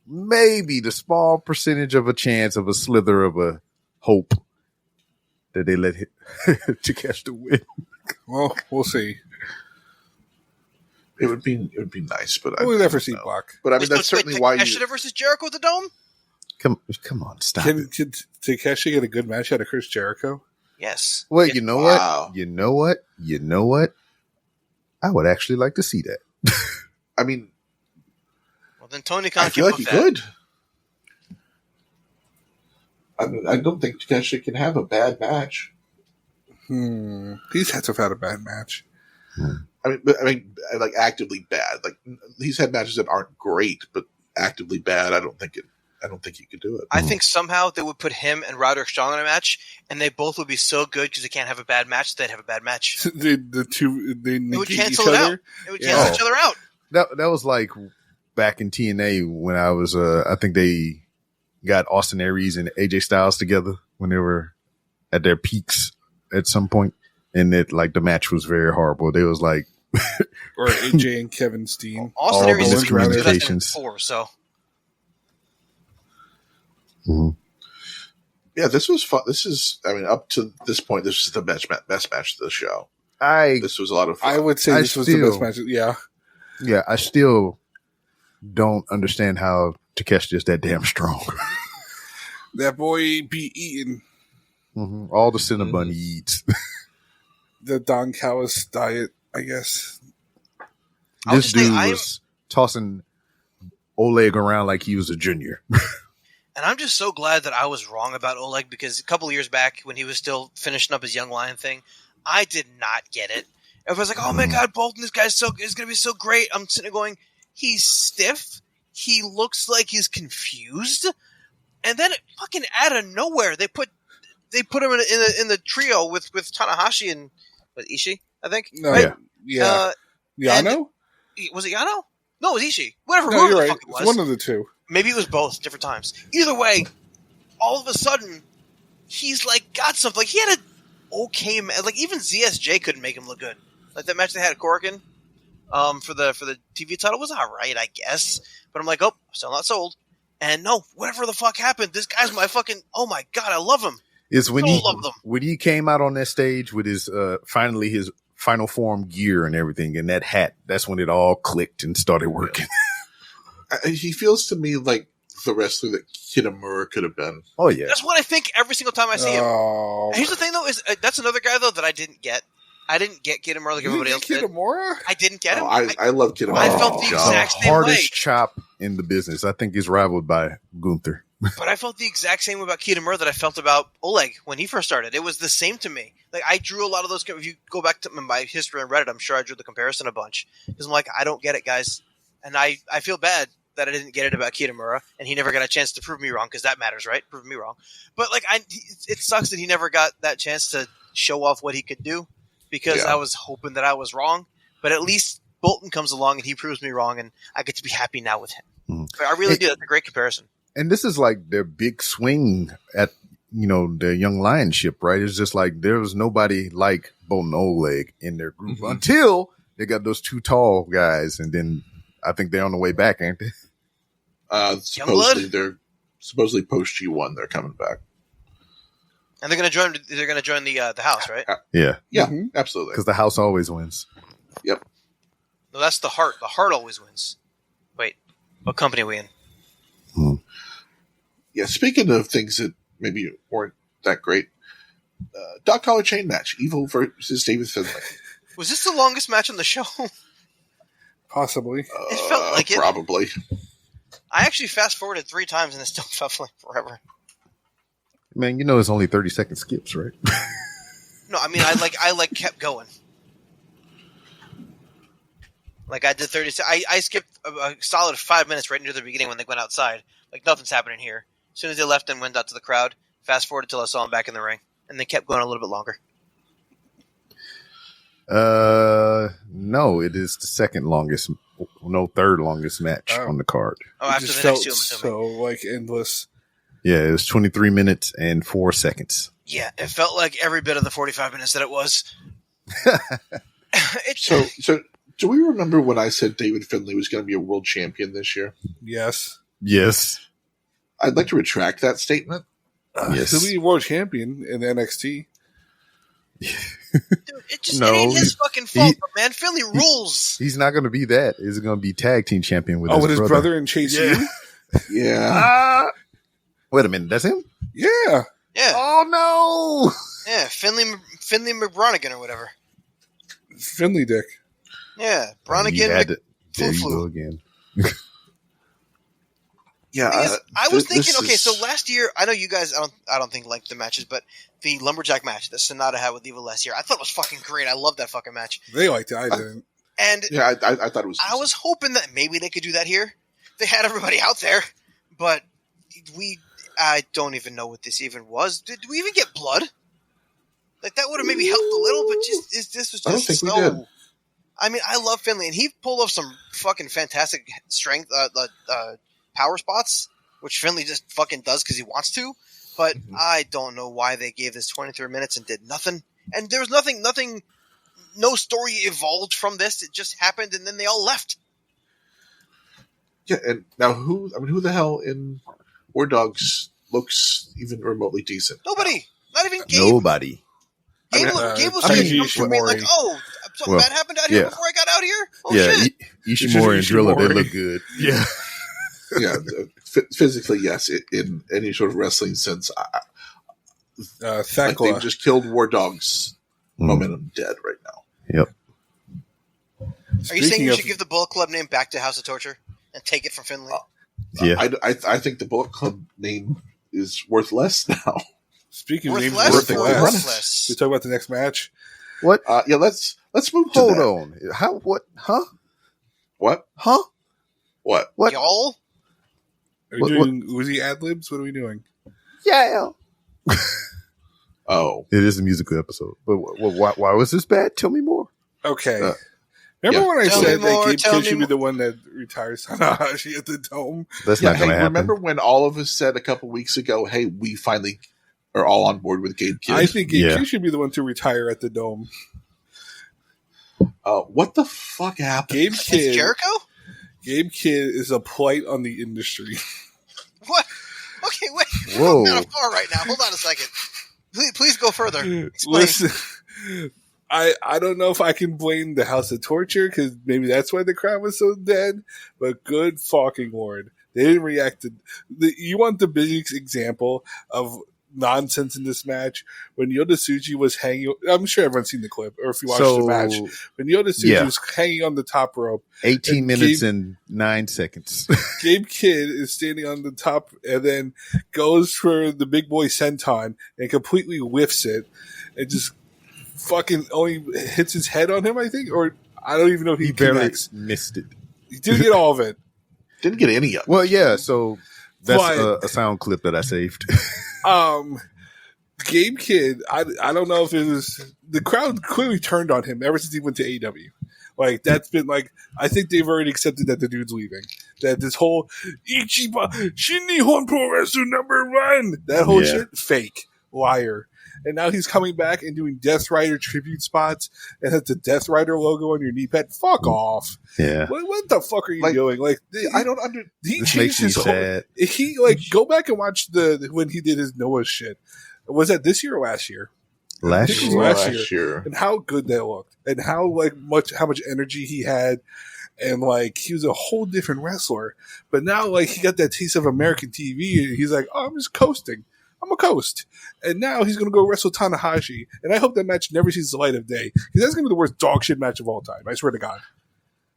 the small percentage of a chance of a slither of a hope that they let Takeshita win. Well, we'll see. It would be nice, but we'll never see Block. But I mean, that's certainly why Takeshita versus Jericho at the Dome? Come on, stop it. Can Takeshi get a good match out of Chris Jericho? Yes. Well, you know what? You know what? I would actually like to see that. I mean, well, then Tony Khan I feel like he could. I mean, I don't think Takeshi can have a bad match. He's had to have had a bad match. I mean, like actively bad. Like he's had matches that aren't great, but actively bad. I don't think he could do it. I think somehow they would put him and Roderick Strong in a match, and they both would be so good because they can't have a bad match. They'd have a bad match. They would cancel it out. It would cancel each other out. That was like back in TNA when I was. I think they got Austin Aries and AJ Styles together when they were at their peaks at some point, and the match was very horrible. They was like, or AJ and Kevin Steen. Austin Aries is communications. 2004, so. Mm-hmm. Yeah, this was fun. This is, I mean, up to this point, this was the best match of the show. This was a lot of fun. I would say this was the best match. Yeah. Yeah, I still don't understand how Takeshi is that damn strong. That boy be eating. All the Cinnabon he eats. The Don Callis diet. I guess. This dude was tossing Oleg around like he was a junior. And I'm just so glad that I was wrong about Oleg, because a couple of years back when he was still finishing up his Young Lion thing, I did not get it. Everyone's like, oh my God, Bolton, this guy's is going to be so great. I'm sitting there going, he's stiff. He looks like he's confused. And then fucking out of nowhere, they put him in the trio with Tanahashi and Ishii, I think. No, right? yeah. Yano? Was it Yano? No, it was Ishii. Whatever. No, you're the right. fuck it was. It's one of the two. Maybe it was both, different times. Either way, all of a sudden, he's like got something. Like he had an okay match. Like even ZSJ couldn't make him look good. Like that match they had at Korakuen for the TV title was all right, I guess. But I'm like, oh, still not sold. And no, whatever the fuck happened, this guy's my fucking. Oh my God, I love him. Is when he came out on that stage with his finally his final form gear and everything and that hat. That's when it all clicked and started working. He feels to me like the wrestler that Kitamura could have been. Oh yeah, that's what I think every single time I see him. And here's the thing though: is that's another guy though that I didn't get. I didn't get Kitamura like everybody else did. Kitamura? I didn't get him. I love Kitamura. I felt the exact same way. Hardest chop in the business. I think he's rivaled by Gunther. But I felt the exact same about Kitamura that I felt about Oleg when he first started. It was the same to me. Like I drew a lot of those. If you go back to my history on Reddit, I'm sure I drew the comparison a bunch because I'm like, I don't get it, guys, and I feel bad that I didn't get it about Kitamura, and he never got a chance to prove me wrong because that matters, right? Prove me wrong. But like, it sucks that he never got that chance to show off what he could do because I was hoping that I was wrong. But at least Bolton comes along and he proves me wrong, and I get to be happy now with him. But I really do. That's a great comparison. And this is like their big swing at, the Young Lionship, right? It's just like there was nobody like Bolton Oleg in their group until they got those two tall guys, and then I think they're on the way back, ain't they? Supposedly post G1 they're coming back, and they're going to join. They're going to join the house, right? Yeah, absolutely. Because the house always wins. Yep. No, that's the heart. The heart always wins. Wait, what company are we in? Yeah. Speaking of things that maybe weren't that great, dog collar chain match: Evil versus David Finlay. Was this the longest match on the show? Possibly. It felt like it. Probably. I actually fast forwarded 3 times and it still felt like forever. Man, it's only 30-second skips, right? No, I mean I kept going. Like I did 30. I skipped a solid 5 minutes right into the beginning when they went outside. Like nothing's happening here. As soon as they left and went out to the crowd, fast forwarded until I saw them back in the ring, and they kept going a little bit longer. No, it is the third longest match on the card. Oh, after the next two, I'm assuming. So endless. Yeah, it was 23 minutes and 4 seconds. Yeah, it felt like every bit of the 45 minutes that it was. So do we remember when I said David Finlay was going to be a world champion this year? Yes. I'd like to retract that statement. Yes. He'll be world champion in NXT. Dude, it ain't his fucking fault, man. Finlay rules. He's not going to be that. He's going to be tag team champion with his brother and Chase U? Yeah. Wait a minute. That's him? Yeah. Oh, no. Yeah, Finlay McBronigan or whatever. Finlay Dick. Yeah, Bronigan. There you go again. Yeah, I was thinking. Okay, so last year, I know you guys. I don't think liked the matches, but the lumberjack match that Sonata had with Evil last year, I thought it was fucking great. I love that fucking match. They liked it. I didn't. And yeah, I thought it was. I was hoping that maybe they could do that here. They had everybody out there, but I don't even know what this even was. Did we even get blood? Like that would have maybe helped a little, but this was just I don't think so. we did. I mean, I love Finlay, and he pulled off some fucking fantastic strength, power spots, which Finlay just fucking does because he wants to. But I don't know why they gave this 23 minutes and did nothing. And there was nothing, no story evolved from this. It just happened, and then they all left. Yeah, and now who the hell in War Dogs looks even remotely decent? Nobody. Not even Gabe. Nobody. Gabe was saying for me like, oh, something bad happened out here before I got out here? Oh, shit. Ishimori and Drilla, they look good. Yeah. Yeah, physically, yes. In any sort of wrestling sense, I think they've just killed War Dogs' momentum dead right now. Yep. Are you saying you should give the Bullet Club name back to House of Torture and take it from Finley? Yeah, I think the Bullet Club name is worth less now. Speaking of names worth less, we talk about the next match. What? Yeah, let's move to Hold that. on. How? What? Huh? What? Huh? What? Y'all? Are we doing Uzi ad-libs? What are we doing? Yeah. Oh. It is a musical episode. But why was this bad? Tell me more. Okay. Remember when I Tell said me more, that Gabe tell Kidd me should be more. the one that retires Tanahashi at the Dome? That's Yeah, not going to happen. remember when all of us said a couple weeks ago, hey, we finally are all on board with Gabe Kidd? I think Gabe Kidd should be the one to retire at the Dome. What the fuck happened? Gabe Kidd. It's Jericho? Gabe Kidd is a blight on the industry. What? Okay, wait. Whoa. I'm kind of far right now. Hold on a second. Please go further. Explain. Listen, I don't know if I can blame the House of Torture because maybe that's why the crowd was so dead. But good fucking lord, they didn't react to. You want the biggest example of nonsense in this match when Yoda Tsuji was hanging. I'm sure everyone's seen the clip, or if you watched the match, when Yoda Tsuji was hanging on the top rope, 18 minutes and 9 seconds. Gabe Kidd is standing on the top and then goes for the big boy senton and completely whiffs it and just fucking only hits his head on him, I think, or I don't even know if he barely connects. missed it. He didn't get all of it. Didn't get any of it. Well, yeah, so that's But- a sound clip that I saved. Gabe Kidd, I don't know if it was the crowd clearly turned on him ever since he went to AEW. Like that's been like I think they've already accepted that the dude's leaving. That this whole Ichiba Shinihon Pro Wrestler #1 that whole shit fake liar. And now he's coming back and doing Death Rider tribute spots and has the Death Rider logo on your knee pad. Fuck off. Yeah. What the fuck are you doing? Like I don't under. He This changed makes me his whole. sad. He go back and watch when he did his Noah shit. Was that this year or last year? Last This was year. last year. And how good that looked, and how much energy he had, and like he was a whole different wrestler. But now like he got that taste of American TV, and he's like, oh, I'm just coasting. I'm a coast. And now he's going to go wrestle Tanahashi. And I hope that match never sees the light of day. Because that's going to be the worst dog shit match of all time. I swear to God.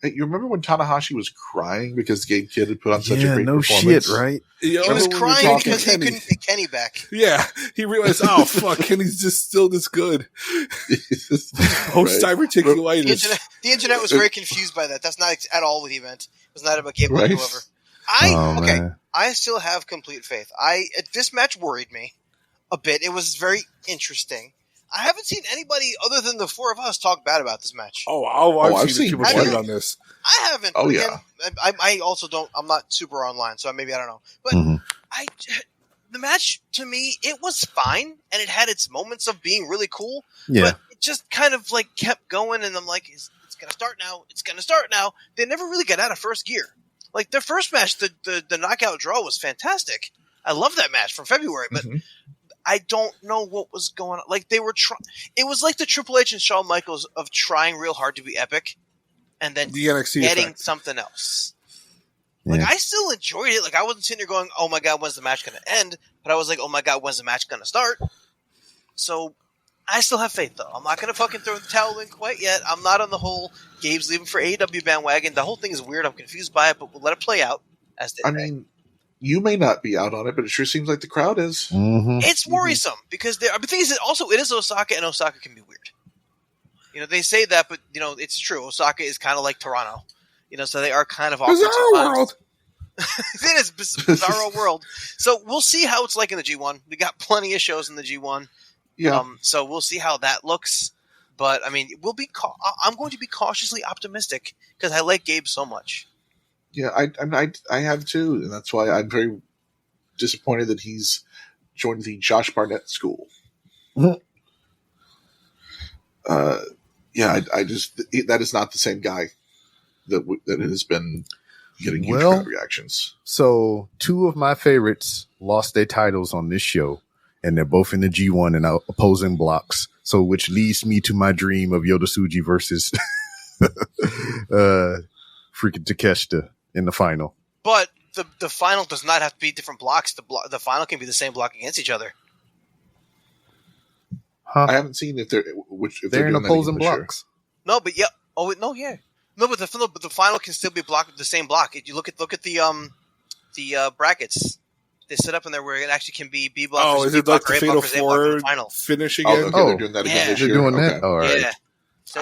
Hey, you remember when Tanahashi was crying because Gabe Kidd had put on such a great no performance? shit, right? He was crying because he couldn't get Kenny back. Yeah. He realized, oh, fuck, Kenny's just still this good. Post diverticulitis. The internet was very confused by that. That's not at all what he meant. It was not about Gabe Right. whatsoever. Man. I still have complete faith. This match worried me a bit. It was very interesting. I haven't seen anybody other than the four of us talk bad about this match. I've seen people plenty. fight on this. I haven't. Oh, But yeah. Again, I also don't. I'm not super online, so maybe I don't know. But the match to me, it was fine, and it had its moments of being really cool. Yeah. But it just kind of like kept going, and I'm like, it's gonna start now. It's gonna start now. They never really got out of first gear. Like their first match, the knockout draw was fantastic. I love that match from February, but I don't know what was going on. Like they were it was like the Triple H and Shawn Michaels of trying real hard to be epic, and then The NXT getting effect. something else. Like I still enjoyed it. Like I wasn't sitting there going, "Oh my god, when's the match going to end?" But I was like, "Oh my god, when's the match going to start?" So I still have faith, though. I'm not going to fucking throw the towel in quite yet. I'm not on the whole Gabe's leaving for AEW bandwagon. The whole thing is weird. I'm confused by it, but we'll let it play out. As they say. mean, you may not be out on it, but it sure seems like the crowd is. Mm-hmm. It's worrisome because the thing is, also it is Osaka, and Osaka can be weird. You know, they say that, but you know, it's true. Osaka is kind of like Toronto. You know, so they are kind of awkward Bizarro sometimes. world. It is bizarro world. So we'll see how it's like in the G1. We got plenty of shows in the G1. Yeah. So we'll see how that looks. But I mean, I'm going to be cautiously optimistic because I like Gabe so much. Yeah, I have too, and that's why I'm very disappointed that he's joined the Josh Barnett school. I just that is not the same guy that has been getting huge crowd reactions. So 2 of my favorites lost their titles on this show, and they're both in the G1 and opposing blocks. So which leads me to my dream of Yoda Tsuji versus freaking Takeshita in the final. But the final does not have to be different blocks. The final can be the same block against each other. Huh? I haven't seen if they're They're in doing that opposing again this year. blocks. No, but yeah. Oh no, yeah. No, but the final can still be blocked with the same block. If you look at the brackets, they set up in there where it actually can be B block. Oh, versus is it B block like or the A block Fatal versus A block in the Four final. finish Oh, again? okay, they're doing that again Yeah. this They're year. doing Okay. that. All right. Yeah. So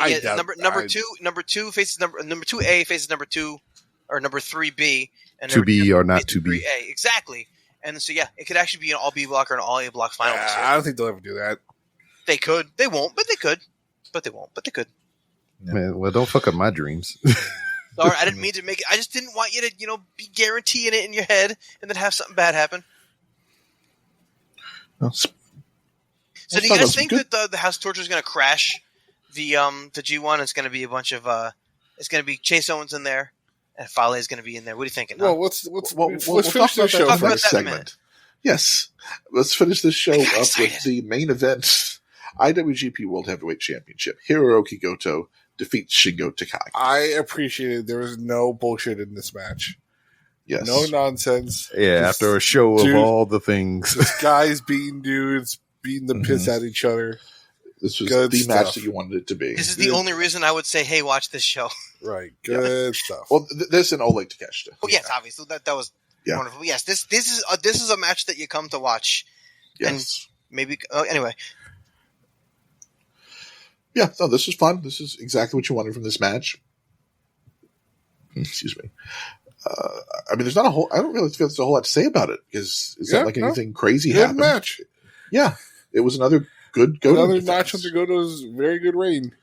number two faces number 2A faces number 2 or number 3B and 2B or not 2B. 3A. Exactly. And so yeah, it could actually be an all B block or an all A block final. this year. I don't think they'll ever do that. They could. They won't, but they could. But they won't, but they could. Man, well, don't fuck up my dreams. Sorry, I didn't mean to make it. I just didn't want you to, be guaranteeing it in your head and then have something bad happen. So do you guys think that the House of Torture is going to crash the G1? It's going to be a bunch of it's going to be Chase Owens in there, and Fale is going to be in there. What are you thinking? Well, let's We'll finish talk the about show that first. next segment. Yes, let's finish this show up excited. with the main event: IWGP World Heavyweight Championship. Hiroki Goto defeats Shingo Takagi. I appreciated there was no bullshit in this match. Yes, No nonsense. Yeah, Just after a show of all the things. just guys beating dudes, beating the piss out of each other. this was good the stuff. match that you wanted it to be. This is the only reason I would say, "Hey, watch this show." Right. Good stuff. Well, this and Oleg Takeshita. Oh yes, obviously that was Yeah. wonderful. Yes, this is a match that you come to watch. Yes. Maybe anyway. Yeah, no, this is fun. This is exactly what you wanted from this match. Excuse me. I mean, there's not a whole. I don't really feel there's a whole lot to say about it because it's not like anything crazy Good happened. match. Yeah, it was another good Goto Another defense. match under Goto's very good reign.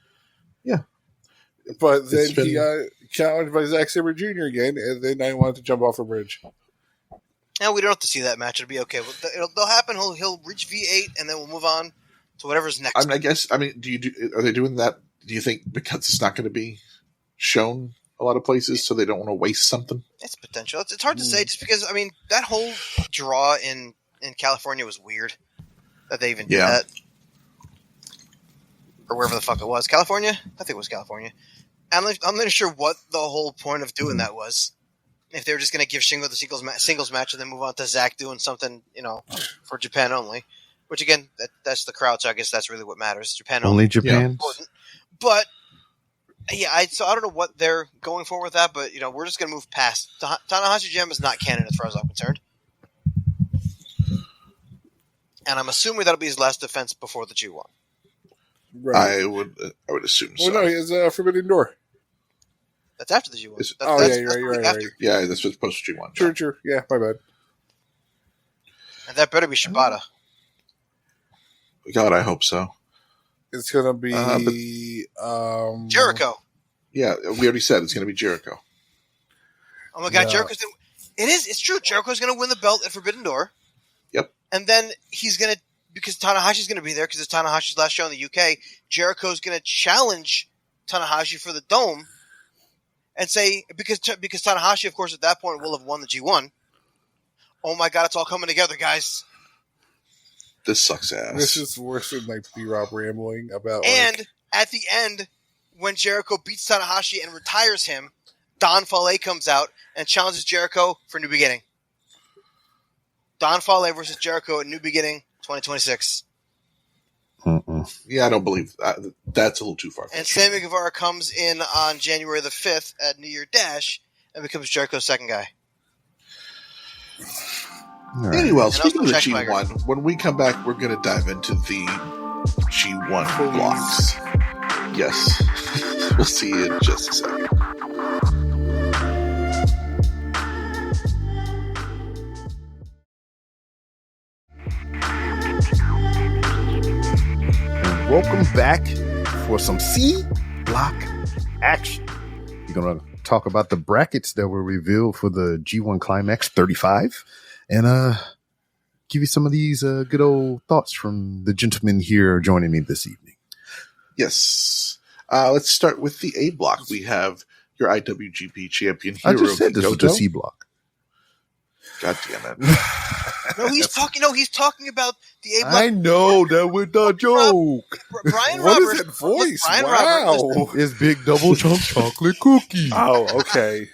Yeah, But then It's been- he got challenged by Zack Sabre Jr. again, and then I wanted to jump off a bridge. Now we don't have to see that match. It'll be okay. They'll happen. He'll reach V8, and then we'll move on to whatever's next. I mean, I guess. I mean, are they doing that? Do you think because it's not going to be shown a lot of places, so they don't want to waste something? It's potential. It's hard to say just because, I mean, that whole draw in California was weird that they even did Yeah. that. Or wherever the fuck it was. California? I think it was California. I'm not sure what the whole point of doing that was. If they were just going to give Shingo the singles match and then move on to Zack doing something, for Japan only. Which, again, that's the crowd, so I guess that's really what matters. Japan only. Only Japan? Important. But, yeah, so I don't know what they're going for with that, but, we're just going to move past. Tanahashi Gem is not canon as far as I'm concerned. And I'm assuming that'll be his last defense before the G1. Right. I would assume so. Well, no, it's Forbidden Door. That's after the G1. You're right. After. Yeah, that's what's post G1. True. Yeah, my bad. And that better be Shibata. God, I hope so. It's going to be Jericho. Yeah, we already said it's going to be Jericho. Oh my God, No. Jericho's going to... It's true. Jericho's going to win the belt at Forbidden Door. Yep. And then he's going to... Because Tanahashi's going to be there because it's Tanahashi's last show in the UK, Jericho's going to challenge Tanahashi for the Dome and say... Because Tanahashi, of course, at that point will have won the G1. Oh my God, it's all coming together, guys. This sucks ass. This is worse than like B-Rob rambling about. And at the end, when Jericho beats Tanahashi and retires him, Don Fale comes out and challenges Jericho for New Beginning. Don Fale versus Jericho at New Beginning 2026. Yeah, I don't believe that. That's a little too far. And Sammy Guevara comes in on January the 5th at New Year Dash and becomes Jericho's second guy. Anyway, speaking of the also Jack G1, when we come back, we're going to dive into the G1 blocks. Yes. We'll see you in just a second. And welcome back for some C block action. We're going to talk about the brackets that were revealed for the G1 Climax 35 and give you some of these good old thoughts from the gentlemen here joining me this evening. Yes. Let's start with the A block. We have your IWGP champion, I Hiroki just said this was Goto. the C block. God damn it. No, he's talking about the A block. I know that was the joke. Brian What Roberts. is that voice? Brian Wow. Roberts. It's big double chunk chocolate cookie. Oh, okay.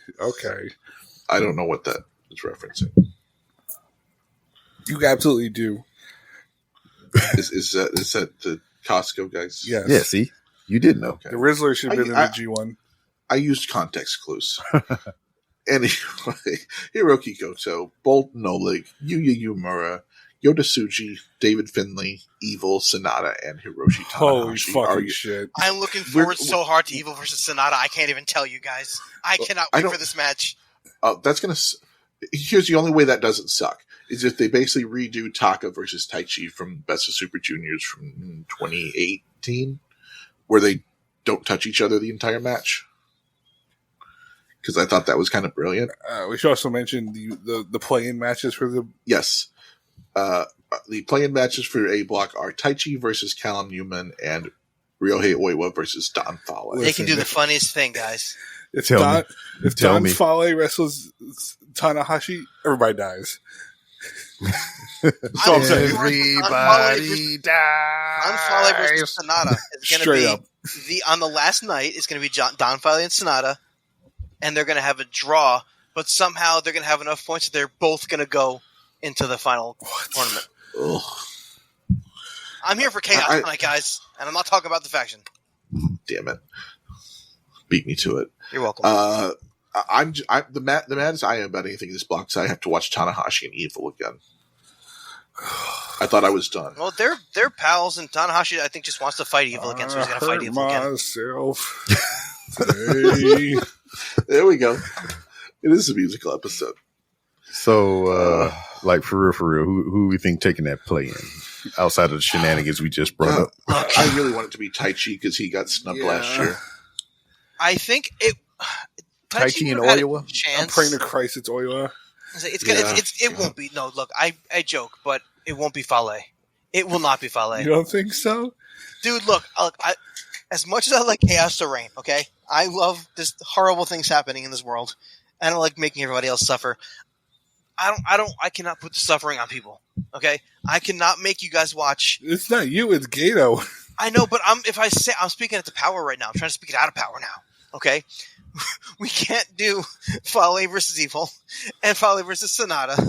I don't know what that is referencing. You absolutely do. Is that the Costco guys? Yes. Yeah, see? You did know. Okay. The Rizzler should have been in I- the G1. I used context clues. Anyway, Hiroki Goto, Bolt Nolig, Yuya Uemura, Yota Tsuji, David Finlay, Evil, Sonata, and Hiroshi Tanahashi. Holy fucking shit. I'm looking forward so hard to Evil versus Sonata. I can't even tell you guys. I cannot wait for this match. Here's the only way that doesn't suck. Is if they basically redo Taka versus Taichi from Best of Super Juniors from 2018, where they don't touch each other the entire match. Because I thought that was kind of brilliant. We should also mention the play-in matches for the... Yes. The play-in matches for A Block are Taichi versus Callum Newman and Ryohei Oiwa versus Don Fale. They can do the funniest thing, guys. If Don Fale wrestles Tanahashi, everybody dies. Everybody dies. Don Fale versus Sonata is going to be on the last night. It's going to be Don Fale and Sonata, and they're going to have a draw. But somehow they're going to have enough points that they're both going to go into the final tournament. Ugh. I'm here for chaos tonight, guys, and I'm not talking about the faction. Damn it! Beat me to it. You're welcome. The maddest I am about anything in this block is I have to watch Tanahashi and Evil again. I thought I was done. Well, they're pals, and Tanahashi, I think, just wants to fight Evil again, so he's going to fight Evil again. Myself today. There we go. It is a musical episode. So, like for real, who we think taking that play in outside of the shenanigans we just brought up? I really want it to be Taichi because he got snubbed last year. I think Taichi and Oiwa. I'm praying to Christ it's Oiwa. It won't be. No, look, I joke, but it won't be Fale. It will not be Fale. You don't think so? Dude, look, as much as I like chaos to reign, okay? I love this horrible things happening in this world. I don't like making everybody else suffer. I cannot put the suffering on people. Okay? I cannot make you guys watch. It's not you, it's Gato. I know, but I'm speaking it to power right now. I'm trying to speak it out of power now. Okay? We can't do Fale versus Evil and Fale versus Sonata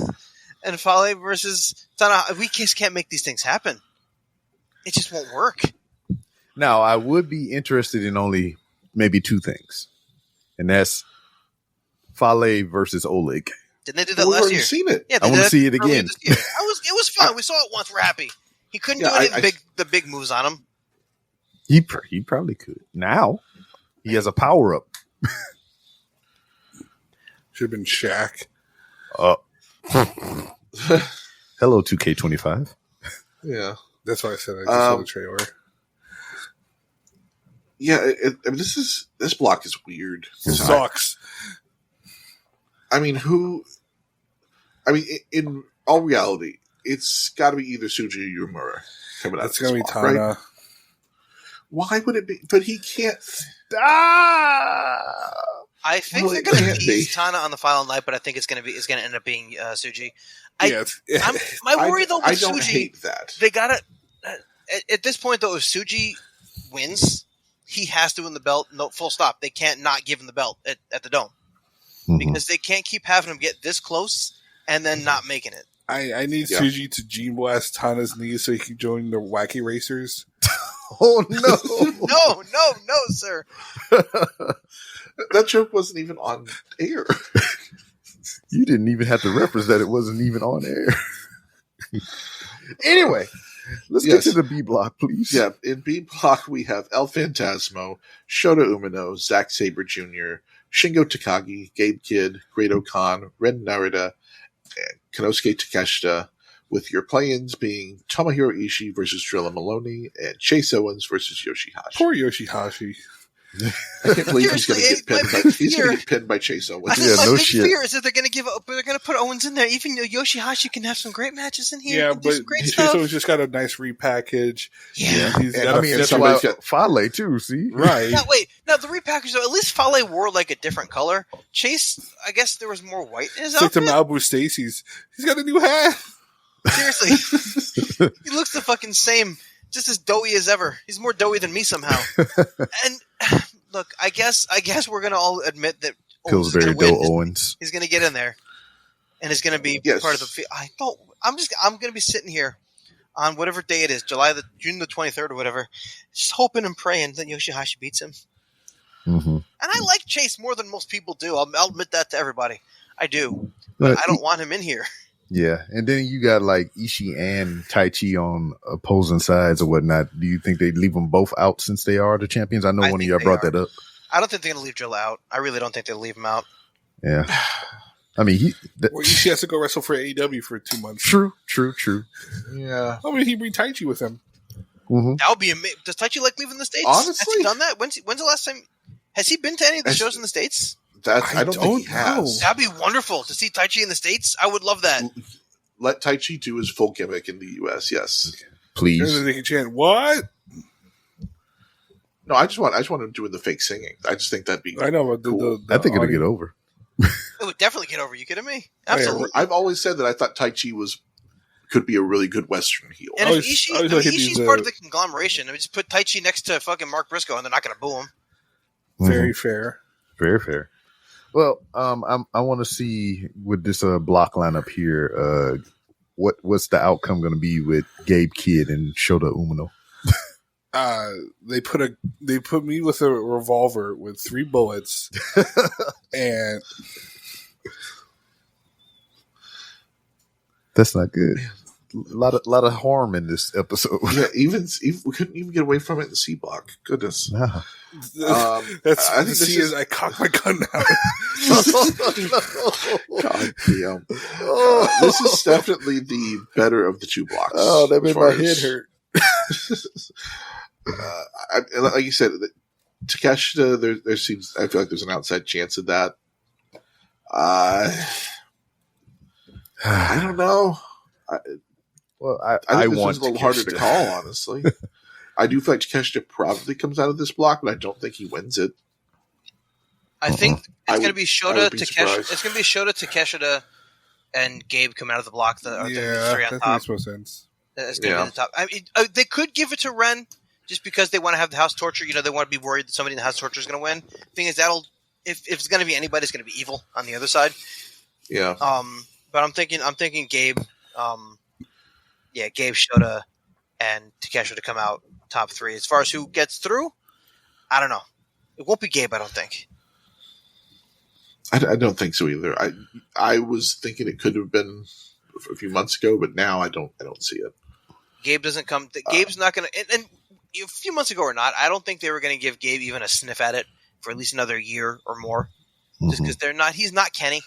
and Fale versus Tanahashi. We just can't make these things happen. It just won't work. Now, I would be interested in only maybe two things, and that's Fale versus Oleg. Didn't they do that last year? We've seen it. Yeah, I want to see it again. It was fun. We saw it once. We're happy. He couldn't do any the big moves on him. He probably could. Now he has a power up. Should have been Shaq. Hello, 2K25. Yeah, that's why I said I just saw the trailer. Yeah, this block is weird. It sucks. In all reality, it's got to be either Tsuji or Uemura coming out. It's going to be Tana. Right? Why would it be? But he can't. I think they're going to tease Tana on the final night, but I think it's going to end up being Tsuji. My worry though with I don't Tsuji, hate that. They got to at this point though. If Tsuji wins, he has to win the belt. No, full stop. They can't not give him the belt at the Dome. Because they can't keep having him get this close and then not making it. I need Tsuji to Gene Blast Tana's knees so he can join the Wacky Racers. Oh, no. no, sir. That joke wasn't even on air. You didn't even have to reference that it wasn't even on air. Anyway, let's get to the B block, please. Yeah, in B block we have El Phantasmo, Shota Umino, Zack Sabre Jr., Shingo Takagi, Gabe Kidd, Great Khan, Ren Narita, and Konosuke Takeshita, with your play-ins being Tomohiro Ishii versus Drilla Maloney and Chase Owens versus Yoshihashi. Poor Yoshihashi. I can't believe he's going to get pinned by Chase Owens. My big fear is that they're going to put Owens in there, even though Yoshihashi can have some great matches in here. Yeah, but Chase Owens just got a nice repackage. Yeah, that's why Fale too. See, right? Now the repackage though, at least Fale wore like a different color. Chase, I guess there was more white in his outfit. Like the Malibu Stacy's. He's got a new hat. Seriously, he looks the fucking same. Just as doughy as ever. He's more doughy than me somehow. And look, I guess we're gonna all admit that Pillsbury Doe Owens. He's gonna get in there, and he's gonna be part of the. I'm gonna be sitting here on whatever day it is, June the 23rd or whatever, just hoping and praying that Yoshihashi beats him. Mm-hmm. And I like Chase more than most people do. I'll admit that to everybody. I do. But I don't want him in here. Yeah, and then you got like Ishii and Taichi on opposing sides or whatnot. Do you think they'd leave them both out since they are the champions? I know one of y'all brought that up. I don't think they're going to leave Joe out. I really don't think they'll leave him out. Yeah. I mean, Ishii has to go wrestle for AEW for 2 months. True. Yeah. I mean, he bring Taichi with him. Mm-hmm. That would be amazing. Does Taichi like leaving the States? Honestly? Has he done that? When's the last time? Has he been to any of the shows in the States? I don't think he has. That'd be wonderful to see Taichi in the States. I would love that. Let Taichi do his full gimmick in the U.S., yes. Please. And then they can chant, what? No, I just want him doing the fake singing. I just think that'd be I know. But cool. I think it'll get over. It would definitely get over. You kidding me? Absolutely. I've always said that I thought Taichi could be a really good Western heel. And if Ishii's part of the conglomeration, I mean, just put Taichi next to fucking Mark Briscoe, and they're not going to boo him. Very fair. Very fair. Well, I want to see with this block lineup here, what's the outcome going to be with Gabe Kidd and Shota Umino? They put me with a revolver with 3 bullets, and that's not good. A lot of harm in this episode. Yeah, even we couldn't even get away from it in the C block. Goodness. No. That's I think this is. I cock my gun now. God damn. This is definitely the better of the 2 blocks. Oh, that made my head hurt. Like you said, Takeshita, there seems. I feel like there's an outside chance of that. I don't know. I think this one's a little harder to call, honestly. I do feel like Takeshita probably comes out of this block, but I don't think he wins it. I think it's going to be Shota, Takeshita. It's going to be Shota, Takeshita, and Gabe come out of the block. Three on that top. makes more sense. It's going to be the top. I mean, they could give it to Ren just because they want to have the House Torture. You know, they want to be worried that somebody in the House Torture is going to win. The thing is, if it's going to be anybody, it's going to be Evil on the other side. Yeah. But I'm thinking Gabe. Gabe, Shota, and Takeshita to come out top 3. As far as who gets through, I don't know. It won't be Gabe, I don't think. I don't think so either. I was thinking it could have been a few months ago, but now I don't see it. Gabe doesn't come. Gabe's not going to. And a few months ago or not, I don't think they were going to give Gabe even a sniff at it for at least another year or more, just because they're not. He's not Kenny,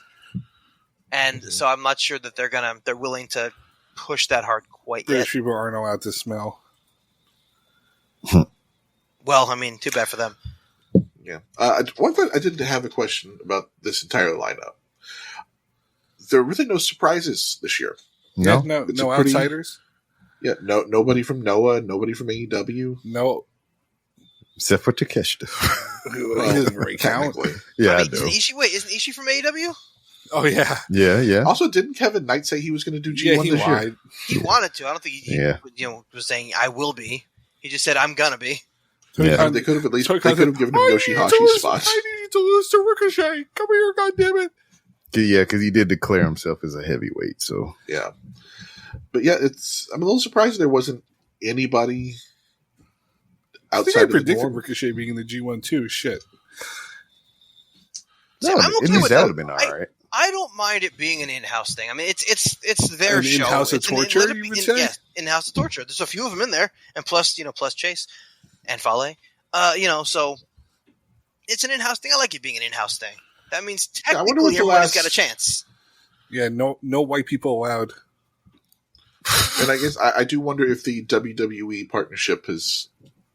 and so I'm not sure that they're willing to push that hard quite yet. British people aren't allowed to smell. Well, I mean, too bad for them. Yeah. One thing I did have a question about this entire lineup. There are really no surprises this year. No outsiders. Yeah, nobody from Noah, nobody from AEW. No, except for Takeshita. He doesn't really count. Yeah, I do. Isn't Ishii from AEW? Oh yeah. Yeah. Also, didn't Kevin Knight say he was going to do G1 this year? He wanted to. I don't think he was saying I will be. He just said I'm gonna be. Yeah. They could have given him Yoshihashi's spot. I need to lose to Ricochet. Come here, goddammit. Yeah, because he did declare himself as a heavyweight. So yeah, but yeah, I'm a little surprised there wasn't anybody outside of the norm. Ricochet being in the G1 too. Shit. No, I'm okay with that would have been all right. I don't mind it being an in-house thing. I mean, it's their show. In-house of torture, you would say? Yes, in-house of torture. There's a few of them in there, and plus Chase and Fale. So it's an in-house thing. I like it being an in-house thing. That means technically everybody's got a chance. Yeah, no white people allowed. And I guess I do wonder if the WWE partnership has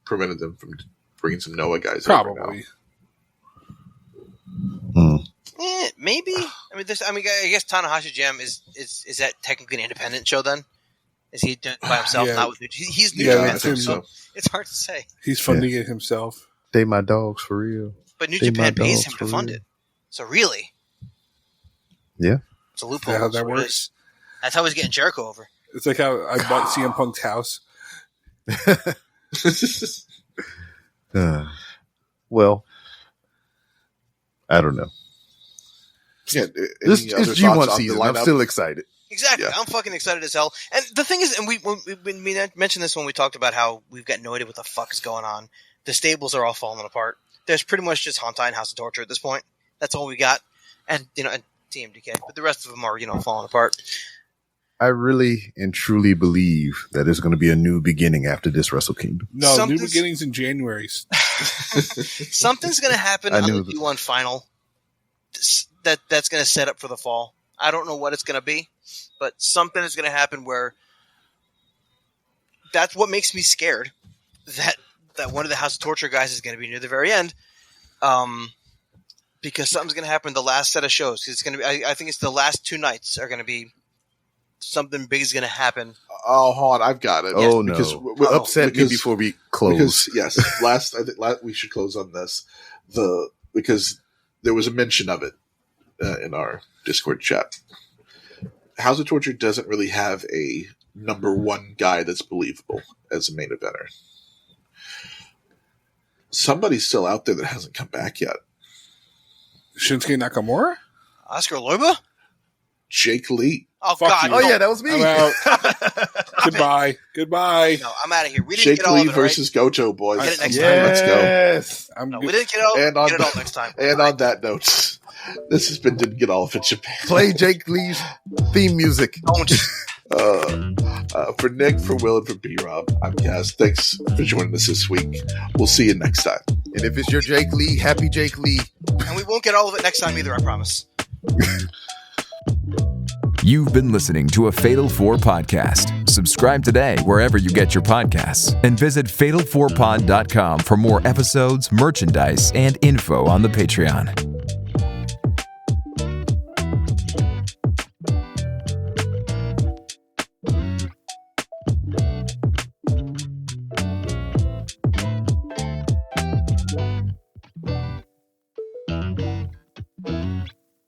prevented them from bringing some Noah guys. Probably. Maybe. I guess Tanahashi Jam is that technically an independent show then? Is he doing it by himself? Yeah. Not with he's New Japan, so it's hard to say. He's funding it himself. They my dogs for real. But New Japan pays him to fund it. So really, yeah, it's a loophole. How that works. That's how he's getting Jericho over. It's like how I bought CM Punk's house. Well, I don't know. Yeah, it's G1 season. I'm still excited. Exactly. Yeah. I'm fucking excited as hell. And the thing is, and we mentioned this when we talked about how we've got no idea what the fuck is going on. The stables are all falling apart. there's pretty much just Hontai and House of Torture at this point. That's all we got. And, and TMDK. But the rest of them are, falling apart. I really and truly believe that there's going to be a new beginning after this Wrestle Kingdom. No, new beginnings in January. Something's going to happen on the G1 final that's going to set up for the fall. I don't know what it's going to be, but something is going to happen where that's what makes me scared that one of the House of Torture guys is going to be near the very end. Because something's going to happen the last set of shows. It's going to be, I think it's the last 2 nights are going to be something big is going to happen. Oh, hold on, I've got it. Oh, yes, no. Upset me before we close. Yes, I think we should close on this. Because there was a mention of it in our Discord chat. House of Torture doesn't really have a number 1 guy that's believable as a main eventer. Somebody's still out there that hasn't come back yet. Shinsuke Nakamura? Oscar Loiba? Jake Lee. Oh, Fuck God. you. Oh, yeah, that was me. I'm out. Goodbye. No, I'm out of here. We didn't Jake get all Lee of it, versus Gojo, boys. Get it next time. Let's go. No, we didn't get it all. Get it all next time. And on that note, this has been Didn't Get All of It Japan. Play Jake Lee's theme music. Don't. For Nick, for Will, and for B-Rob, I'm Kaz. Thanks for joining us this week. We'll see you next time. And if it's your Jake Lee, happy Jake Lee. And we won't get all of it next time either, I promise. You've been listening to a Fatal 4 podcast. Subscribe today wherever you get your podcasts and visit fatal4pod.com for more episodes, merchandise, and info on the Patreon.